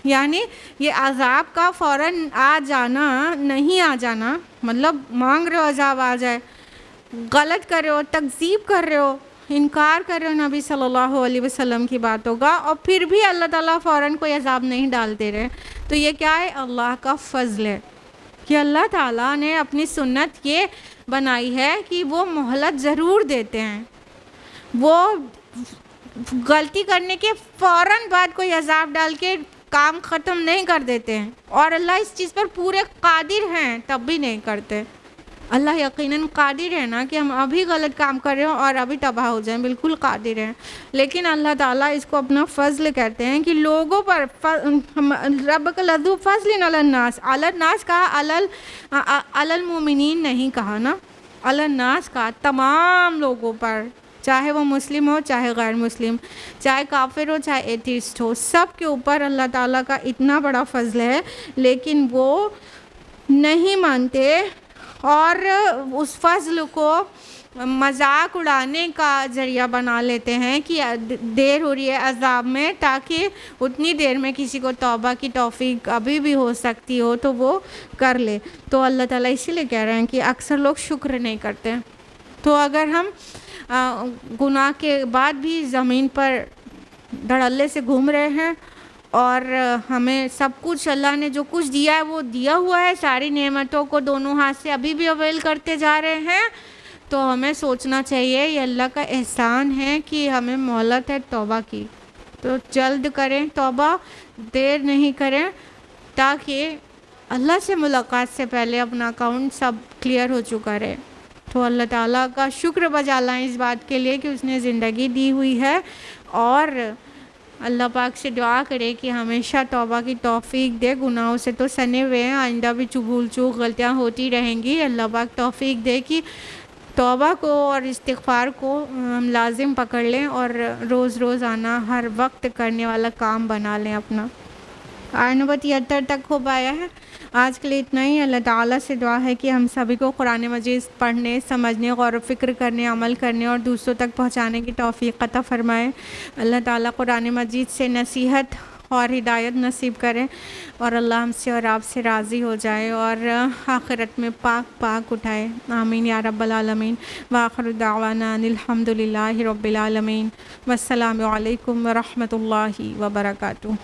[SPEAKER 1] यानी ये अज़ाब का फ़ौरन आ जाना, नहीं आ जाना, मतलब मांग रहे हो अज़ाब आ जाए, गलत कर रहे हो, तकज़ीब कर रहे हो, इनकार कर रहे हो नबी सल्लल्लाहु अलैहि वसल्लम की बातों का, और फिर भी अल्लाह ताला फ़ौरन कोई अज़ाब नहीं डाल दे रहे। तो ये क्या है? अल्लाह का फ़ज़ल है कि अल्लाह ताला ने अपनी सुन्नत ये बनाई है कि वो मोहलत ज़रूर देते हैं, वो गलती करने के फ़ौरन बाद कोई अज़ाब डाल के काम ख़त्म नहीं कर देते हैं। और अल्लाह इस चीज़ पर पूरे कादिर हैं, तब भी नहीं करते। अल्लाह यकीनन कादिर है ना कि हम अभी गलत काम कर रहे हो और अभी तबाह हो जाएं, बिल्कुल कादिर है। लेकिन अल्लाह ताला इसको अपना फ़ज़ल कहते हैं कि लोगों पर रब्बका लज़ू फ़ज़लिन अलन्नास, अलन्नास कहा, अलल मोमिनीन नहीं कहा ना, अलन्नास कहा, तमाम लोगों पर, चाहे वो मुस्लिम हो चाहे गैर मुस्लिम, चाहे काफिर हो चाहे एथिस्ट हो, सब के ऊपर अल्लाह ताला का इतना बड़ा फ़ज़ल है, लेकिन वो नहीं मानते और उस फ़ज़ल को मजाक उड़ाने का ज़रिया बना लेते हैं कि देर हो रही है अज़ाब में, ताकि उतनी देर में किसी को तौबा की तौफ़ीक अभी भी हो सकती हो तो वो कर ले। तो अल्लाह ताला इसीलिए कह रहे हैं कि अक्सर लोग शुक्र नहीं करते। तो अगर हम गुनाह के बाद भी ज़मीन पर धड़ल्ले से घूम रहे हैं और हमें सब कुछ अल्लाह ने जो कुछ दिया है वो दिया हुआ है, सारी नेमतों को दोनों हाथ से अभी भी अवेल करते जा रहे हैं, तो हमें सोचना चाहिए ये अल्लाह का एहसान है कि हमें मोहलत है तौबा की, तो जल्द करें तौबा, देर नहीं करें, ताकि अल्लाह से मुलाकात से पहले अपना अकाउंट सब क्लियर हो चुका रहे। तो अल्लाह ताला का शुक्र बजा लाएं इस बात के लिए कि उसने ज़िंदगी दी हुई है, और अल्लाह पाक से दुआ करें कि हमेशा तौबा की तौफीक दे। गुनाहों से तो सने हुए हैं, आइंदा भी भूल चूक गलतियाँ होती रहेंगी। अल्लाह पाक तौफीक दे कि तौबा को और इस्तिग़फ़ार को हम लाजिम पकड़ लें और रोज़ रोज़ाना हर वक्त करने वाला काम बना लें अपना। आय नंबर 73 तक हो पाया है। आज के लिए इतना ही। अल्लाह ताला से दुआ है कि हम सभी को कुरान मजीद पढ़ने, समझने, गौर व फ़िक्र करने, अमल करने और दूसरों तक पहुँचाने की तौफ़ीक़ अता फ़रमाए। अल्लाह ताला कुरान मजीद से नसीहत और हिदायत नसीब करें, और अल्लाह हमसे और आपसे राज़ी हो जाए और आखिरत में पाक पाक उठाए। आमीन या रब्बल आलमीन। व आखिरु दावाना अनिल हम्दुलिल्लाहि रब्बिल आलमीन। वस्सलामु अलैकुम व रहमतुल्लाहि व बरकातुहू।